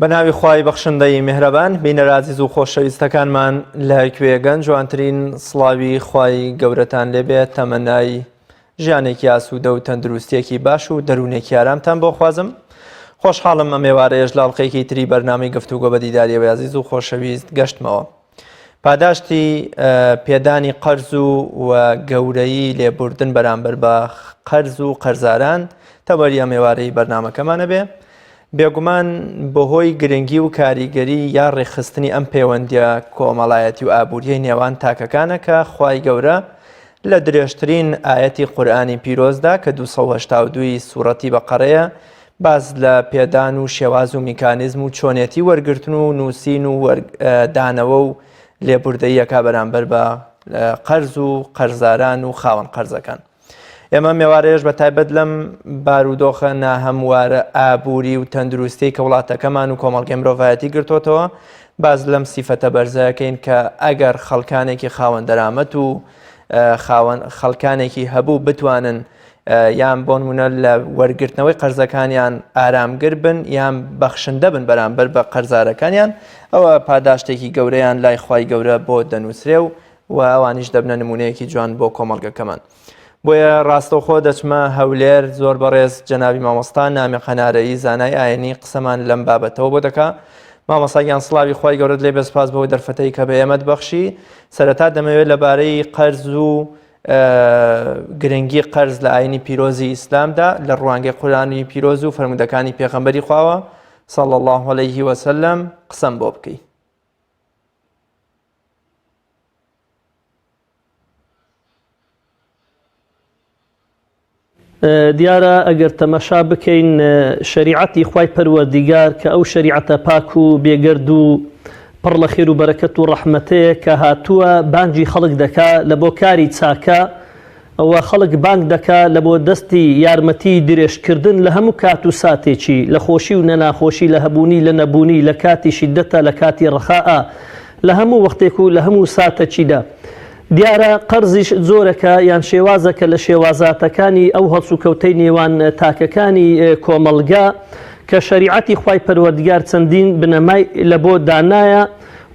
بەناوی خوای بەخشندەی میهرەبان بینەرازیز و خۆشەویستەکانمان لە کوێگەن جوانترین سڵاوی خوای گەورەتان لێبێت تەمەنای ژیانێکی ئاسوودە و تەندروستیەکی باش و دەروونێکی ئارامتان بۆ خوازم. خۆشحاڵم ئەم ئێوارەیەش لە ئەڵقەیەکی تری بەرنامەی گفتوگۆ بە دیداریەوەی عەزیز و خۆشەویست گەشتمەوە. پاداشتی پێدانی قەرز و گەورەی لێبوردن بەرامبەر بە قەرز و قەرزاران تەوەری ئەم ئێوارەی بەرنامەکەمانە بێ. بێگومان بەهۆی گرنگی و کاریگەری یا ڕێخستنی ئەم پەیوەندیە کۆمەڵایەتی و ئابووریەی نێوان تاکەکانە کە خوای گەورە لە درێژترین ئایەتی قورئانی پیرۆزدا کە 282 سوورەتی بەقەرەیە باز لە پێدان و شێواز و میکانیزم و چۆنێتی وەرگرتن و نووسین و دانەوە و لێبوردەیەکە بەرامبەر بە قەرز و قەرزاران و خاوەن قەرزەکان. ئێمە میێوارەیەش بە تایبەت لەم بارودۆخە ناهەموارە ئابووری و تەندروستی کە وڵاتەکەمان و کۆمەڵگەی مرۆڤایەتی گرتوتەوە باز لەم سیفەتە بەرزەکەین کە ئەگەر خەڵکانێکی خاوەن دەرامەت و خەڵکانێکی هەبوو بتوانن یان بۆ نمونە لە وەرگرتنەوەی قەرزەکانیان ئارامگر بن یان بەخشندە بن بەرامبەر بە قەرزارەکانیان ئەوە پاداشتێکی گەورەیان لای خوای گەورە بۆ دەنووسرێ و ئەوانیش دەبنە نمونەیەکی جوان بۆ کۆمەڵگەکەمان. بۆیە ڕاستەوخۆ دەچمە هەولێر زۆر بەڕێز جەنابی مامۆستا نامی قەنارەیی زانای ئاینی قسەمان لەم بابەتەوە بۆ دەکا. مامۆستاگیان سڵاوی خوای گەورەت لێ بەسپاس بەوەی دەرفەتەی کە بە ئێمەت بەخشی. سەرەتا دەمەوێت لەبارەی قەرز و گرنگی قەرز لە ئاینی پیرۆزی ئیسلامدا لە ڕوانگەی قورئانی پیرۆز و فەرمودەکانی پێغەمبەری خواوە صلی الله علیه وسلم قسەم بۆ بکەی. دیارە ئەگەر تەمەشا بکەین شەریعەتی خوای پەروەردیگار کە ئەو شەریعەتە پاک و بێگەرد و پڕ لە خێر و بەرەکەت و ڕەحمەتەیە کە هاتووە بانگی خەڵک دەکا لە بۆ کاری چاکە ئەوە خەڵک بانگ دەکا لە بۆ دەستی یارمەتی درێژکردن لە هەموو کات و ساتێکی لە خۆشی و نەناخۆشی لە هەبوونی لە نەبوونی لە کاتی شیدەتە لە کاتی ڕەخاءە لە هەموو وەختێک و لە هەموو ساتەچیدا. دیارە قەرزیش زۆرەکە یان شێوازەکە لە شێوازاتەکانی ئەو هەڵسوکەوتەی نێوان تاکەکانی کۆمەڵگا کە شەریعەتی خوای پەروەردیگار چەندین بنەمای لە بۆ دانایە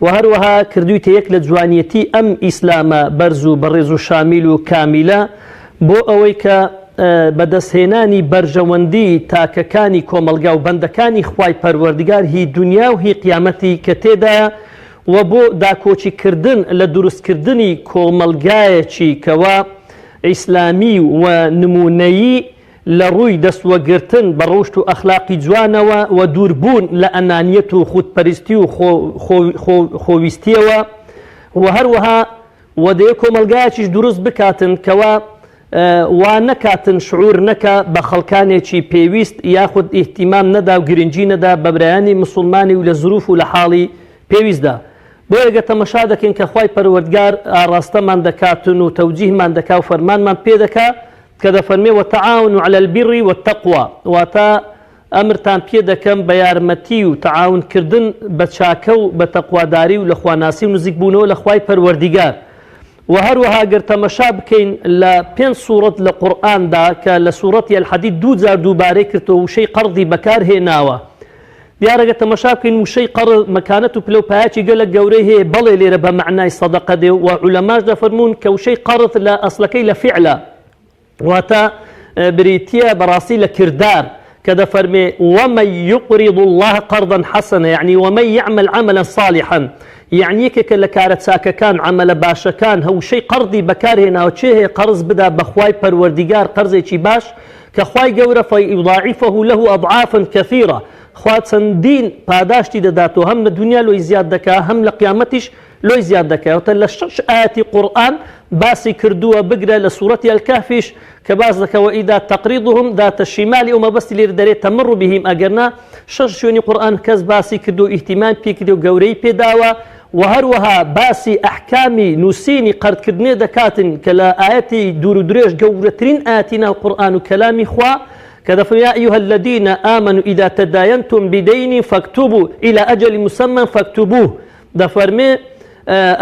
و هەروەها کردوویتە یەک لە جوانیەتی ئەم ئیسلامە بەرز و بەڕێز و شامیل و کامیلە بۆ ئەوەی کە بەدەستهێنانی بەرژەوەندی تاکەکانی کۆمەڵگا و بەندەکانی خوای پەروەردیگار هی دنیا و هی قیامەتی کە تێدایە و بۆ داکۆچیکردن لە دروستکردنی کۆمەلگایەکی کەوا ئیسلامی و نمونەیی لە ڕووی دەستوەگرتن بە ڕۆشت و ئەخلاقی جوانەوە و دووربوون لە ئەنانیەت و خودپەرستی و خۆویستیەوە و هەروەها وەدەیە کۆمەلگایەکیش دروست بکاتن کەوا وا نەکاتن شعور نەکە بە خەڵکانێکی پێویست یاخود ئیحتیمام نەدا و گرنگی نەدا بە برایانی مسلمانی و لە زروف و لە حاڵی پێویستدا. بۆ ئەگە تەمەشا دەکەین کە خوای پەروەردگار ئاڕاستەمان دەکاتن و تەوجیهمان دەکا و فەرمانمان پێ دەکا کە دەفەرمێ وتعاونوا على البر والتقوى واتە ئەمرتان پێ دەکەم بە یارمەتی و تەعاونکردن بە چاکە و بە تەقواداری و لە خواناسی و نزیکبوونەوە لە خوای پەروەردیگار. و هەروەها گەر تەمەشا بکەین لە 5 سوورەت لە قورئاندا کە لە سوورەتی الحەدید 2 جار دووبارەی کردەوە وشەی قەرضی بەکارهێناوە. دیارەگە تەمەشا بکەین وشەی قەرض مەکانەت و پلەپایەکی گەلە گەورەی هەیە بەڵێ لێرە بە معنای سەدەقە دێ و عولەماش دەفەرمون کە وشەی قەرض لە ئەسلەکەی لە فعلە واتە بریتیە بەڕاستی لە کردار کە دەفەرمێ ومن يقرض الله قرضا حسنا يعني ومن يعمل عملا صالحا يعني یەکێکە لە کارە چاکەکان عملە باشەکان هەوشەی قەرضی بەکارهێناوە چێ هەیە قەرز بدا بە خوای پەروەردیگار قەرزێکی باش کە خوای گەورە فیضاعفه له اضعافا كثيرة خوا چەندین پاداشتی دەداتەوە هەم لە دنیا لۆی زیاد دەکا هەم لە قیامەتیش لۆی زیاد دەکەوێتە لە 6 ئاەتی قورئان باسی کردووە بگرە لە سوورەتی الکافیش کە باس دەکەوە ئیدا تەقریضهم داتە شیمالی ئەو مەبەستی لێرە دەرێت تەمڕ بهم ئەگەرنا 6 شوێنی قورئان کەس باسی کردو ئیحتیمام پێکردو و گەورەی پێداوە و هەروەها باسی ئەحکامی نووسینی قەرضکردنێ دەکاتن کە لە ئاەتی دوور و درێژ گەورەترین ئاەتی ناو قورئان و کەلامی خوا كذا يا أيها الذين آمنوا إذا تداينتم بدين فاكتبوا إلى أجل مسمى فاكتبوه دەفەرمێ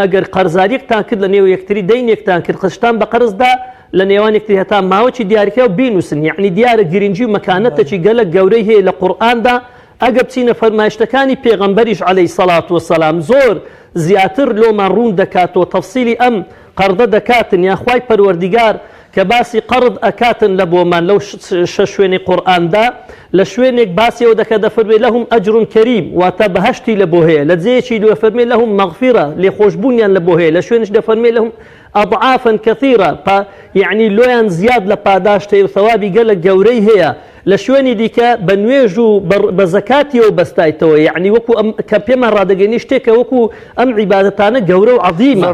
ئەگەر قەرزاریەکتان کرد لە نێو یەکتری دەینێکتان کرد خشتان بە قەرزدا لە نێوان یەکتری هەتا ماوەی دیاریکە و بینوسن یعنی دیارە گرنگی و مەکانەتێکی گەلە گەورەی هەیە لە قورئاندا ئەگە بچینە فەرمایشتەکانی پێغەمبەریش عەلەیهی سەڵات وەسەلام زۆر زیاتر لۆمان ڕوون دەکاتەوە تەفسیلی ئەم قەرضە دەکاتن یا خوای پەروەردیگار کە باسی قەرض ئەکاتن لە بۆمان لەو شوێنی قورئاندا لە شوێنێک باسیەوە دەکە دەفەرمێ لەهم ئەجر کەریم واتە بەهەشتی لە بۆ هەیە لە جێیەکی دەفەرمێ لەهم مەغفیرە لێخۆشبوونیان لە بۆ هەیە لە شوێنش دەفەرمێ لەهم ئەضعافا کەثیرە یعنی لۆیان زیاد لە پاداشتەی و ثەوابی گەلە گەورەی هەیە لە شوێنی دیکە بە نوێژ و بە زەکاتیەوە بەستایتەوە یعنی وەکو کە پێمان ڕادەگەینی شتێکە وەکو ئەم عیبادەتانە گەورە و عەظیمە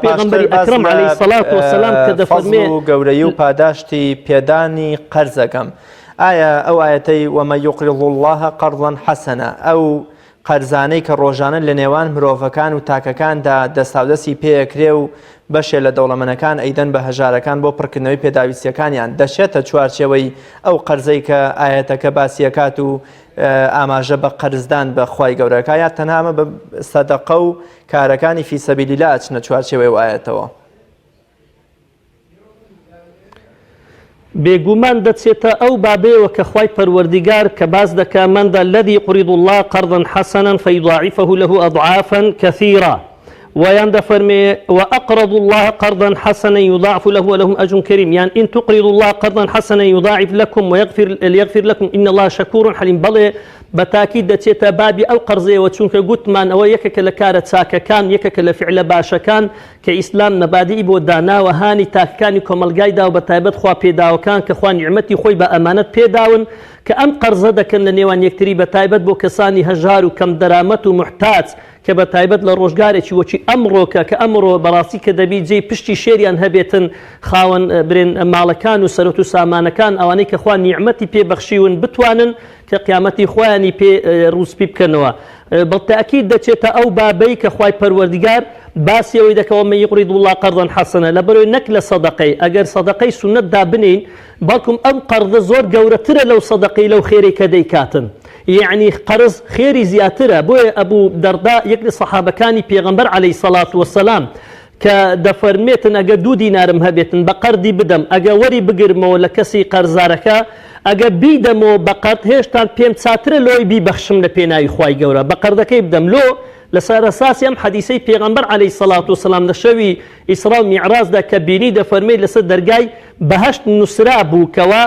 پێغەمبەری ئەکرەم عەلەیهی سەڵات وەسەلام کە دەفەرمێ گەورەی و پاداشتی پێدانی قەرزەکەم ئایا ئەو ئاەتەی وەمە یوقریض الله قەرضا حەسەنە ئەو قەرزانەی کە ڕۆژانە لە نێوان مرۆڤەکان و تاکەکاندا دەستاودەستی پێەکرێ و بەشێ لە دەوڵەمەنەکان ئەیدەن بە هەژارەکان بۆ پڕکردنەوەی پێداویستیەکانیان دەچێتە چوارچێوەی ئەو قەرزەی کە ئاەتەکە باسیەکات و ئاماژە بە قەرزدان بە خوای گەورەکە یا تەنها بە سەدەقە و کارەکانی فی سەبیلیلا ئەچنە چوارچێوەی و ئاەتەوە بێگومان دەچێتە ئەو بابەیەوە کە خوای پەروەردیگار کە باس دەکا مەندە الذی قرض الله قرضا حسنا فیضاعفه له أضعافا كثيرة ويان دفرمي وأقرض الله قرضا حسنا يضاعف له ولهم أجر كريم يعني إن تقرض الله قرضا حسنا يضاعف لكم ويغفر لكم إن الله شكور حليم بلى بتاكيد دەچێتە بابی ئەو قەرزەیەوە چونکە گوتمان ئەوە یەکێکە لە کارە چاکەکان یەکێکە لە فعلە باشەکان کە ئیسلام مەبادیئی بۆ داناوە هانی تاکەکانی کۆمەلگایدا و بە تایبەت خوا پێداوەکان کە خوا نیعمەتی خۆی بە ئەمانەت پێداون کە ئەم قەرزە دەکەن لە نێوان یەکتری بە تایبەت بۆ کەسانی هەژار و کەم دەرامەت و محتاج کە بە تایبەت لە ڕۆژگارێکی وەکی ئەمڕۆکە کە ئەمڕۆ بەڕاستی کە دەبی جێی پشتی شێریان هەبێتن خاوەن برێن ماڵەکان و سەرەت و سامانەکان ئەوانەی کە خوا نیعمەتی پێبەخشیون بتوانن کە قیامەتی خۆیانی پێ ڕووسپی بکەنەوە بەتاکید دەچێتە ئەو بابەی کە خوای پەروەردیگار باسی ئەوەی دەکەوە من یقرض الله قرضا حسنا لە بەرەوەی نەک لە سەدەقەی ئەگەر سەدەقەی سونەت دابنین بەڵکوم ئەم قەرضە زۆر گەورەترە لەو سەدەقەی لەو خێرەی کە دەیکاتن یعنی قەرز خێری زیاترە بۆیە ئەبوو دەردا یەک لە سەحابەکانی پێغەمبەر عەلەیهی سەڵات وەسەلام کە دەفەرمێتن ئەگە 2 دینارم هەبێتن بە قەردی بدەم ئەگە وەری بگرمەوە لە کەسی قەرزارەکە ئەگە بیدەمەوە بە قەرد هێشتا پێم چاترە لۆی بیبەخشم لە پێناوی خوای گەورە بە قەردەکەی بدەم لۆ لەسەر ئەساسی ئەم حەدیسەی پێغەمبەر عەلەیهی سەڵات وسەلام لە شەوی ئیسرا و میعراجدا کە بینی دەفەرمێت لەسەر دەرگای بەهەشت نووسرا بوو کەوا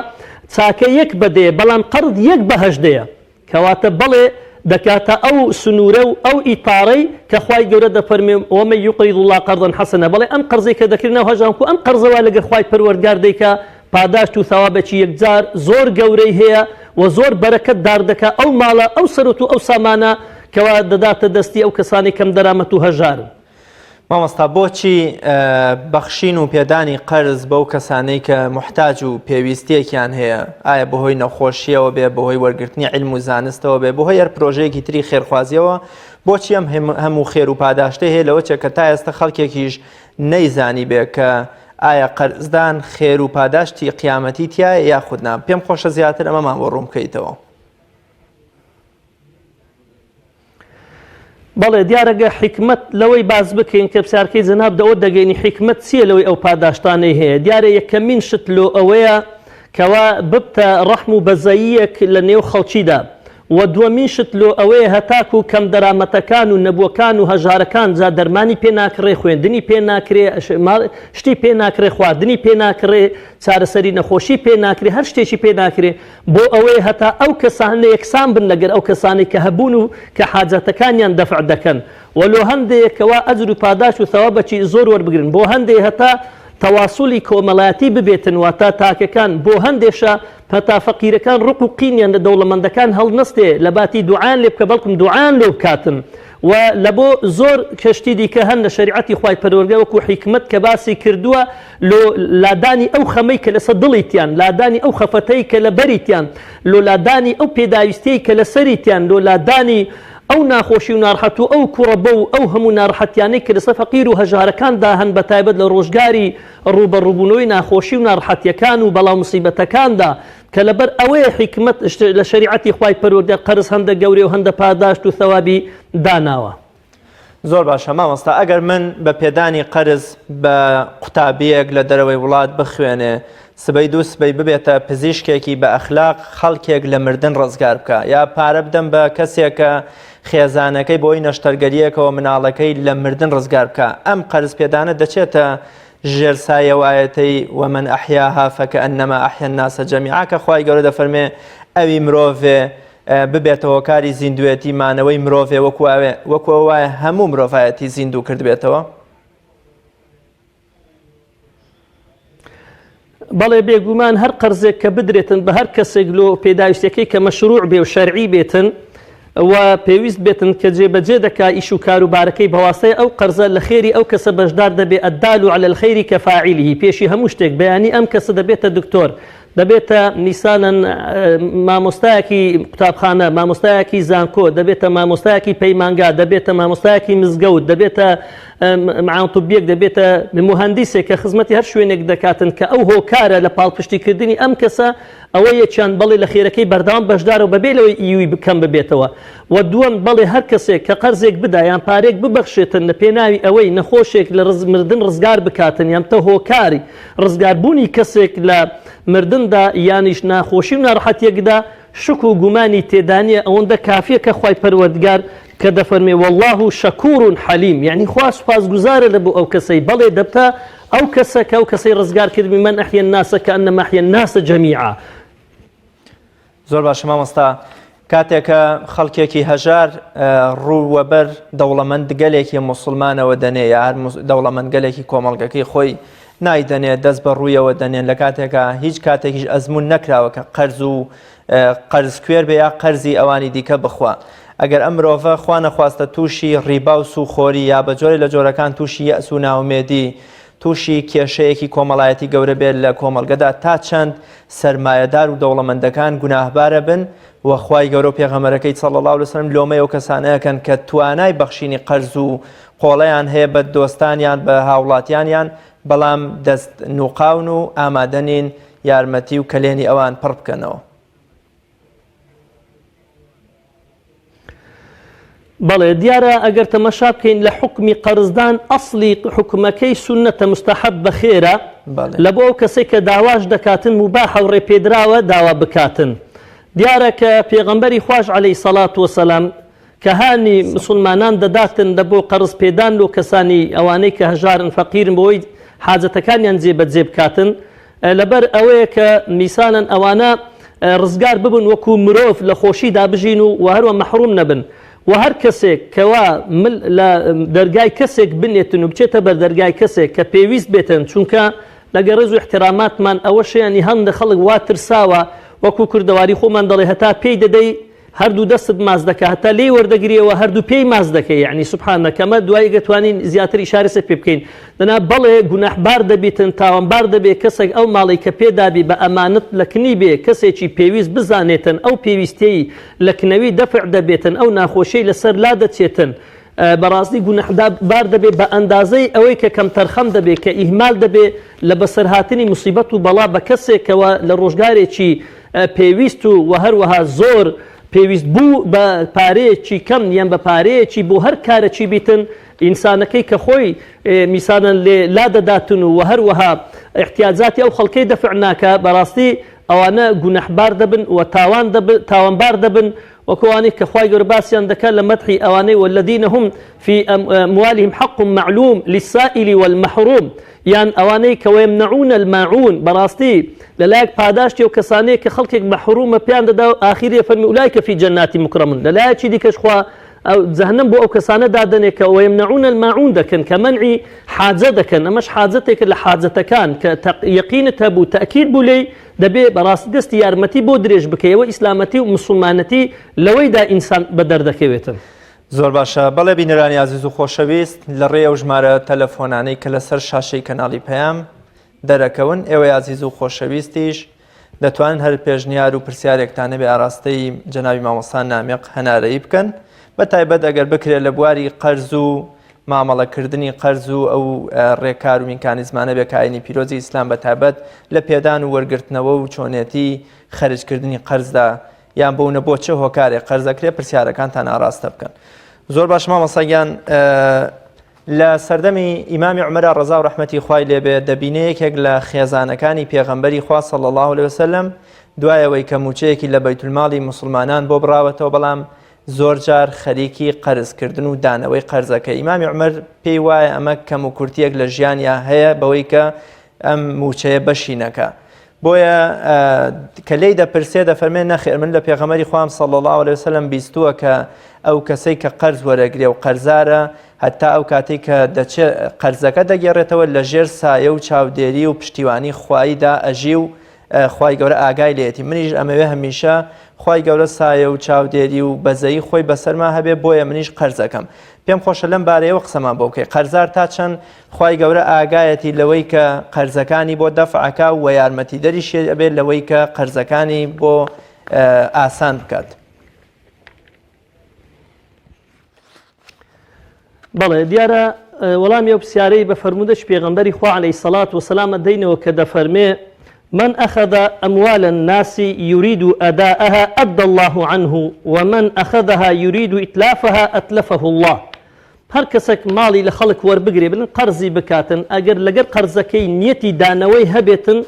چاکە یەک بەدەیە بەڵام قەرد یەک بەهەشتەیە کەواتە بەڵێ دەکاتە ئەو سنوورە و ئەو ئیتارەی کە خوای گەورە دەفەرمێ ومن یقرض الله قرضا حسنا بەڵێ ئەم قەرزەی کە دەکردنەوە هەژارن و ئەم قەرزەوە لەگەر خوای پەروەردگار دەیکا پاداشت و ثەوابێکی یەکجار زۆر گەورەی هەیە و زۆر بەرەکەت دار دەکا ئەو ماڵە ئەو سەرەت و ئەو سامانە کەوا دەداتە دەستی ئەو کەسانی کەم دەرامەت و هەژارن مامۆستا بۆچی بەخشین و پێدانی قەرز بەو کەسانەی کە محتاج و پێویستیەکیان هەیە ئایا بەهۆی نەخۆشیەوە بێ بەهۆی وەرگرتنی عیلم و زانستەوە بێ بەهۆی هەر پرۆژەیەکی تری خێرخوازیەوە بۆچی ئەم هەموو خێر و پاداشتەی هەیە لەوە کە تا ئێستا خەڵکێکیش نەیزانی بێ کە ئایا قەرزدان خێر و پاداشتی قیامەتی تایە یاخود نا پێم خۆشە زیاتر ئەمەمان بۆ ڕوون بکەیتەوە بەڵێ دیارەگە حکمت لەوەی باز بکەین کە پرسیارکەی جەناب دەوە دەگەینی حکمت چییە لەوەی ئەو پاداشتانەی هەیە دیارە یەکەمین شت لۆ ئەوەیە کەوا ببتە ڕەحم و بەزەییەک لە نێو خەڵکیدا و دووەمین شت لۆ ئەوەیە هەتاکو و کەم دەرامەتەکان و نەبووەکان و هەژارەکان جا دەرمانی پێ ناکڕێ خوێندنی پێ ناکرێ شتی پێ ناکرێ خواردنی پێ ناکرێ چارەسەری نەخۆشی پێ ناکرێ هەر شتێکی پێ ناکرێ بۆ ئەوەی هەتا ئەو کەسانە یەکسان بن لەگەر ئەو کەسانی کە هەبوون و کە حاجەتەکانیان دەفع دەکەن وەلۆ هەندێکەوە ئەجر و پاداش و ثەوابێکی زۆر وەربگرن بۆ هەندێک هەتا تەواسولی کۆمەڵایەتی ببێتن واتە تاکەکان بۆ هەندێشە هەتا فەقیرەکان ڕق و قینیان لە دەوڵەمەندەکان هەڵنەستێ لە باتی دوعان لێ بکە بەڵکم دوعان لێ بکاتن و لە بۆ زۆر کەشتی دیکە هەن لە شەریعەتی خوای پەروەردگار وەکو حیکمت کە باسی کردووە لادانی ئەو خەمەی کە لەسەر دڵیتیان لادانی ئەو خەفەتەی کە لە بەریتیان لۆ لادانی ئەو پێداویستەی کە لە سەریتیان لۆ لادانی ئەو ناخۆشی و ناڕحەت و ئەو کوڕەبە و ئەو هەموو ناڕحەتیانەی کە لەسەر فەقیر و هەژارەکاندا هەن بە تایبەت لە ڕۆژگاری ڕوبەڕووبوونەوەی ناخۆشی و ناڕحەتیەکان و بەڵاو موسیبەتەکاندا کە لەبەر ئەوەیە حکمت لە شەریعەتی خوای پەروەردگار قەرز هەندە گەورەی و هەندە پاداشت و ثەوابی داناوە زۆر باشە مامۆستا ئەگەر من بە پێدانی قەرز بە قوتابیەک لە دەرەوەی وڵات بخوێنێ سبەی دوو سبەی ببێتە پزیشکێکی بە ئەخلاق خەڵکێک لە مردن ڕزگار بکە یا پارە بدەم بە کەسێکە خێزانەکەی بۆی نەشتەرگەریەکەوە مناڵەکەی لە مردن ڕزگار بکە ئەم قەرز پێدانە دەچێتە ژێر سایەوایەتەی وەمەن ئەحیاها فەکەئەنەما ئەحیا الناس جەمیعا کە خوای گەورە دەفەرمێ ئەوی مرۆڤێ ببێتەوە کاری زیندوێتی مانەوەی مرۆڤێ وەکو وایە هەموو مرۆڤایەتی زیندوو کرد بێتەوە. بەڵێ بێگومان هەر قەرزێک کە بدرێتن بە هەر کەسێک لۆ پێداویستەکەی کە مەشروع بێ و شەرعی بێتن و پێویست بێتن کە جێبەجێ دەکا ئیش و کاروبارەکەی بەواسطەی ئەو قەرزە لە خێری ئەو کەسە بەشدار دەبێ ئەدال عەلە الخەیری کەفاعیلیه پێشی هەموو شتێک بەیانی ئەم کەسە دەبێتە دکتۆر دەبێتە میسانەن مامۆستایەکی قوتابخانە مامۆستایەکی زانکۆ دەبێتە مامۆستایەکی پەیمانگا دەبێتە مامۆستایەکی مزگەوت دەبێتە معاڵتوبیەک دەبێتە مهندیسێک کە خزمەتی هەر شوێنێک دەکاتن کە ئەو هۆکارە لە پاڵپشتیکردنی ئەم کەسە ئەوە یەکیان بەڵێ لە خێرەکەی بەردەوام بەشدارە و بەبێ لەوەی ئیوی بکەم ببێتەوە و دووەم بەڵێ هەر کەسێک کە قەرزێک بدا یان پارێک ببەخشێتن لە پێناوی ئەوەی نەخۆشێک لە مردن ڕزگار بکاتن یان تە هۆکاری ڕزگاربوونی کەسێک لە مردندا یانیش ناخۆشی و ناڕەحەتیەکدا شک و گومانی تێدانیە ئەوەندە کافیە کە خوای پەروەردگار کە دەفەرمێ والله شەکوور حەلیم یعنی خوا سوپاسگوزارە لە بۆ ئەو کەسەی بەڵێ دەبتە ئەو کەسە کە ئەو کەسەی ڕزگار کردبی من ئەحیا الناس کەئەنەما ئەحیا الناس جەمیعا. زۆر باشە مامۆستا کاتێکە خەڵکێکی هەژار ڕووەبەر دەوڵەمەند گەلێکی موسڵمانەوە دەنێ یا هەر دەوڵەمەند گەلێکی کۆمەڵگەکەی خۆی نایدەنێت دەست بە ڕوویەوە دەنێن لە کاتێکە هیچ کاتێکیش ئەزمون نەکراوە کە قەرز و قەرز کوێر بێ یا قەرزی ئەوانی دیکە بخوا ئەگەر ئەم مرۆڤە خوا نەخواستە تووشی ڕیبا و سوخۆری یا بە جۆرێک لە جۆرەکان تووشی یەئس و ناومێدی تووشی کێشەیەکی کۆمەڵایەتی گەورە بێت لە کۆمەڵگەدا تا چەند سەرمایەدار و دەوڵەمەندەکان گوناهبارە بن و خوای گەورە و پێغەمبەرەکەی صلی الله علیه وسلم لۆمەی ئەو کەسانەیەکەن کە توانای بەخشینی قەرز و قۆڵەیان هەیە بە دۆستانیان بە هاوڵاتیانیان بەڵام دەست نوقاون و ئامادەنین یارمەتی و کەلێنی ئەوان پڕ بکەنەوە. بەڵێ دیارە ئەگەر تەمەشا بکەین لە حکمی قەرزدان ئەسڵی حکومەکەی سونەتە مستەحەب بەخێرە لە بۆ ئەو کەسێک کە داواش دەکاتن مباحە و ڕێپێدراوە داوا بکاتن. دیارە کە پێغەمبەری خوش عەلەیهی سەڵات وسەلام کە هانی مسلمانان دەداتن لە بۆ قەرز پێدان و کەسانی ئەوانەی کە هەژارن فەقیرن بۆی حاجەتەکانیان جێبەجێ بکاتن لەبەر ئەوەیە کە میسانن ئەوانە ڕزگار ببن وەکو مرۆڤ لە خۆشی دابژین و هەروە مەحروم نەبن و هەر کەسێک کەوا لە دەرگای کەسێک بنێتن و بچێتە بەر دەرگای کەسێک کە پێویست بێتن چونکە لەگە ڕێز و احتراماتمان ئەوە شەیانی هەندە خەڵک وا ترساوە وەکو کوردەواری خۆمان دەڵێ هەتا پێی دەدەی هەردوو دەستت ماز دەکە هەتا لێی وەردەگریەوە هەردوو پێی ماز دەکەی یعنی سوبحانە کەمە دوای گەتوانین زیاتر ئیشارەسە پێ بکەین دەنا بەڵێ گوناحبار دەبێتن تاوانبار دەبێت کەسێک ئەو ماڵی کە پێدابی بە ئەمانەت لە کنی بێ کەسێکی پێویست بزانێتن ئەو پێویستەی لە کنەوی دەفع دەبێتن ئەو ناخۆشەی لەسەر لا دەچێتن بەڕاستی گوناحبار دەبێت بە ئەندازەی ئەوەی کە کەم تەرخەم دەبێت کە ئیهمال دەبێت لە بەسەرهاتنی موسیبەت و بەڵا بە کەسێکەوە لە ڕۆژگارێکی پێویست و هەروەها زۆر پێویست بوو بە پارەیەکی کەم یان بە پارەیەکی بۆ هەر کارەکی بیتن ئینسانەکەی کە خۆی میسانن لێ لا دەداتن و هەروەها احتیاجاتی ئەو خەڵکەی دەفع ناکە بەڕاستی ئەوانە گوناحبار دەبن و تاوانبار دەبن وەکوانەی کە خوای گەورە باسییان دەکات لە مەدحی ئەوانەی والذین هم في أموالهم حق معلوم للسائل والمحروم یان ئەوانەی کە ويمنعون الماعون بەڕاستی لەلایەک پاداشتی و کەسانەیە کە خەڵکێک مەحرومە پێیان دەدا و ئاخیری فەرمی ئولایکە فی جەناتی مکرەمون لەلایەکی دیکەش خوا جەهەنەم بۆ ئەو کەسانە دادەنێ کە ويمنعون الماعون دەکەن کە مەنعی حاجە دەکەن ئەمەش حاجەتێکە لە حاجەتەکان کە یەقینت هەبوو تەئکید بوو لێی دەبێ بەڕاستی دەستی یارمەتی بۆ درێژ بکەیەوە ئیسلامەتی و مسلمانەتی لەوەیدا ئینسان بە دەردەکەوێتن. زۆر باشە بەڵێ بینەرانی عزیز و خۆشەویست لە ڕێ ئەو ژمارە تەلەفۆنانەی کە لەسەر شاشەی کەناڵی پەیام دەرەکەون ئێوەی عزیز و خۆشەویستیش دەتوانن هەر پێشنیار و پرسیارێکتانە بێ ئاراستەی جەنابی مامۆستا نامیق هەنارەیی بکەن بە تایبەت ئەگەر بکرێت لە بواری قەرز و مامەڵەکردنی قەرز و ئەو ڕێکار و میکانیزمانە بێ کە ئاینی پیرۆزی ئیسلام بە تایبەت لە پێدان و وەرگرتنەوە و چۆنێتی خەرجکردنی قەرزدا یان بۆونە بۆ چه هۆکارێک قەرزەکرێ پرسیارەکانتان ئاراستە بکەن. زۆر باش مامۆستاگیان لە سەردەمی ئیمامی عومەر ڕەزا و ڕەحمەتی خوای لێبێ دەبینێ یەکێک لە خێزانەکانی پێغەمبەری خوا صلی الله علیه وسلم دوایەوەی کە موچەیەکی لە بەیتولماڵی موسڵمانان بۆ بڕاوەتەوە بەڵام زۆر جار خەریکی قەرزکردن و دانەوەی قەرزەکە ئیمامی عومەر پێی وایە ئەمە کەم و کورتیەک لە ژیانیا هەیە بەوەی کە ئەم موچەیە بەشی نەکە بۆیە کە لێی دەپرسێ دەفەرمێ نەخێر من لە پێغەمبەری خوام صلی الله علیه وسلم بیستووە کە ئەو کەسەی کە قەرز وەرەگرێ و قەرزارە هەتا ئەو کاتێک کە دەچێت قەرزەکە دەگێڕێتەوە لە ژێر سایە و چاودێری و پشتیوانی خواییدا ئەژی و خوای گەورە ئاگای لێتی منیش ئەمەوێ هەمیشە خوای گەورە سایە و چاودێری و بەزەیی خۆی بەسەرما هەبێ بۆیە منیش قەرزەکەم پێم خۆشە لەم بارەیەوە قسەمان بۆ بکەی قەرزار تا چەند خوای گەورە ئاگایەتی لەوەی کە قەرزەکانی بۆ دەفعەکە و یارمەتی دەریشێ ئەبێت لەوەی کە قەرزەکانی بۆ ئاسان بکات. بەڵێ دیارە وەڵامی ئەو پرسیارەی بە فەرمودەش پێغەمبەری خوا عەلەیهی سەڵات وسەلام دەینەوە کە دەفەرمێ من أخذ أموال الناس يريد أداءها أدى الله عنه ومن أخذها يريد إتلافها أتلفه الله هەر کەسێک ماڵی لە خەڵک وەربگرێ بن قەرزی بکاتن ئەگەر لەگەر قەرزەکەی نیەتی دانەوەی هەبێتن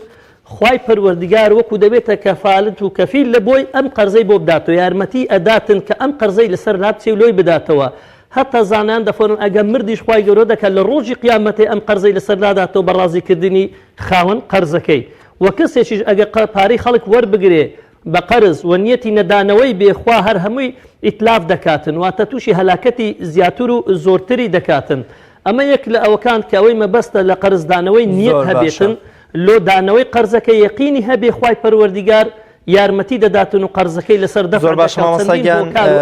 خوای پەروەردگار وەکو دەبێتە کەفالت و کەفیل لە بۆی ئەم قەرزەی بۆ بداتەوە یارمەتی ئەداتن کە ئەم قەرزەی لەسەر نابچێ و لۆی بداتەوە هەتا زانیان دەفەرن ئەگەر مردیش خوای گەورە دەکات لە ڕۆژی قیامەتێ ئەم قەرزەی لەسەر ناداتەوە بە ڕازیکردنی خاوەن قەرزەکەی و کەسێکیش ئەگەر پارەی خەڵک وەربگرێ بە قەرز و نیەتی نەدانەوەی بێخوا هەر هەمووی ئیتلاف دەکاتن واتە تووشی هەلاکەتی زیاتر و زۆرتری دەکاتن ئەمە یەک لە ئەوەکان کە ئەوەی مەبەستە لە قەرزدانەوەی نیەت هەبێتن لۆ دانەوەی قەرزەکە یەقینی هەبێ خوای پەروەردگار یارمەتی دەداتن و قەرزەکەی لەسەر دەفعەکەی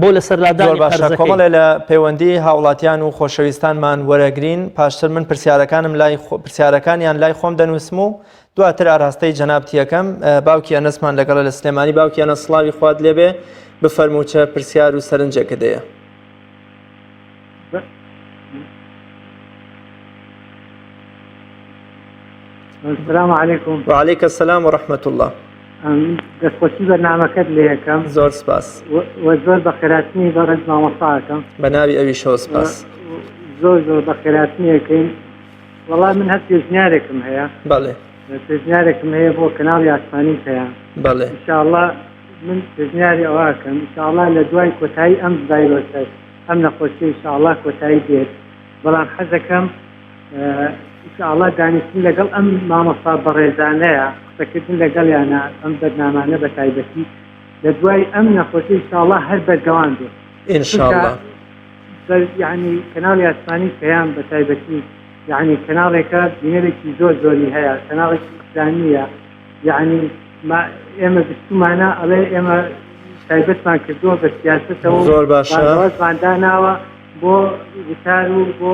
بۆ لەسەرلادانی قەرزەکەی. کۆمەڵێ لە پەیوەندی هاوڵاتیان و خۆشەویستانمان وەرەگرین پاشتر من پرسیارەکانیان لای خۆم دەنووسم و دواتر ئاراستەی جەنابەتیەکەم باوکی ئەنەسمان لەگەڵە لە سلێمانی باوکی ئەنەس سڵاوی خوات لێبێ بفەرموو چە پرسیار و سەرنجێکە دەیە. السلام عليكم. وعليك السلام ورحمة الله. دەستخۆشی بەرنامەکەت لێ یەکەم زۆر سپاس زۆر بە خێراتنی بەڕێز مامۆستاکەم بە ناوی ئەویشەوە سپاس زۆر بە خێراتنیەکەین وەڵام من هەر پێشنیارێکم هەیە بەڵێ پێشنیارێکم هەیە بۆ کەناڵی ئاسمانی هەیە بەڵێ ئینشاءڵڵا من پێشنیاری ئەوەکەم ئینشاءڵڵا لە دوای کۆتایی ئەم ڤایرۆسە ئەم نەخۆشیە ئینشاءڵڵا کۆتایی دێت بەڵام حەزەکەم ئینشاءڵڵا دانیشتن لەگەڵ ئەم مامۆستا بەڕێزانەیە قسەکردن لەگەڵیانە ئەم بەرنامانە بە تایبەتی لە دوای ئەم نەخۆشی ئینشاءڵڵا هەر بەردەوام بێت ئینشاءڵڵا یعنی کەناڵی ئاسمانی پێیان بە تایبەتی یعنی کەناڵێکە بینەرێکی زۆری هەیە کەناڵێکی ئیسلامیە یعنی ئێمە بستومانە ئەڵێ ئێمە تایبەتمان کردووە بە سیاسەتەوە زۆر باشە بانداناوە بۆ وتار و بۆ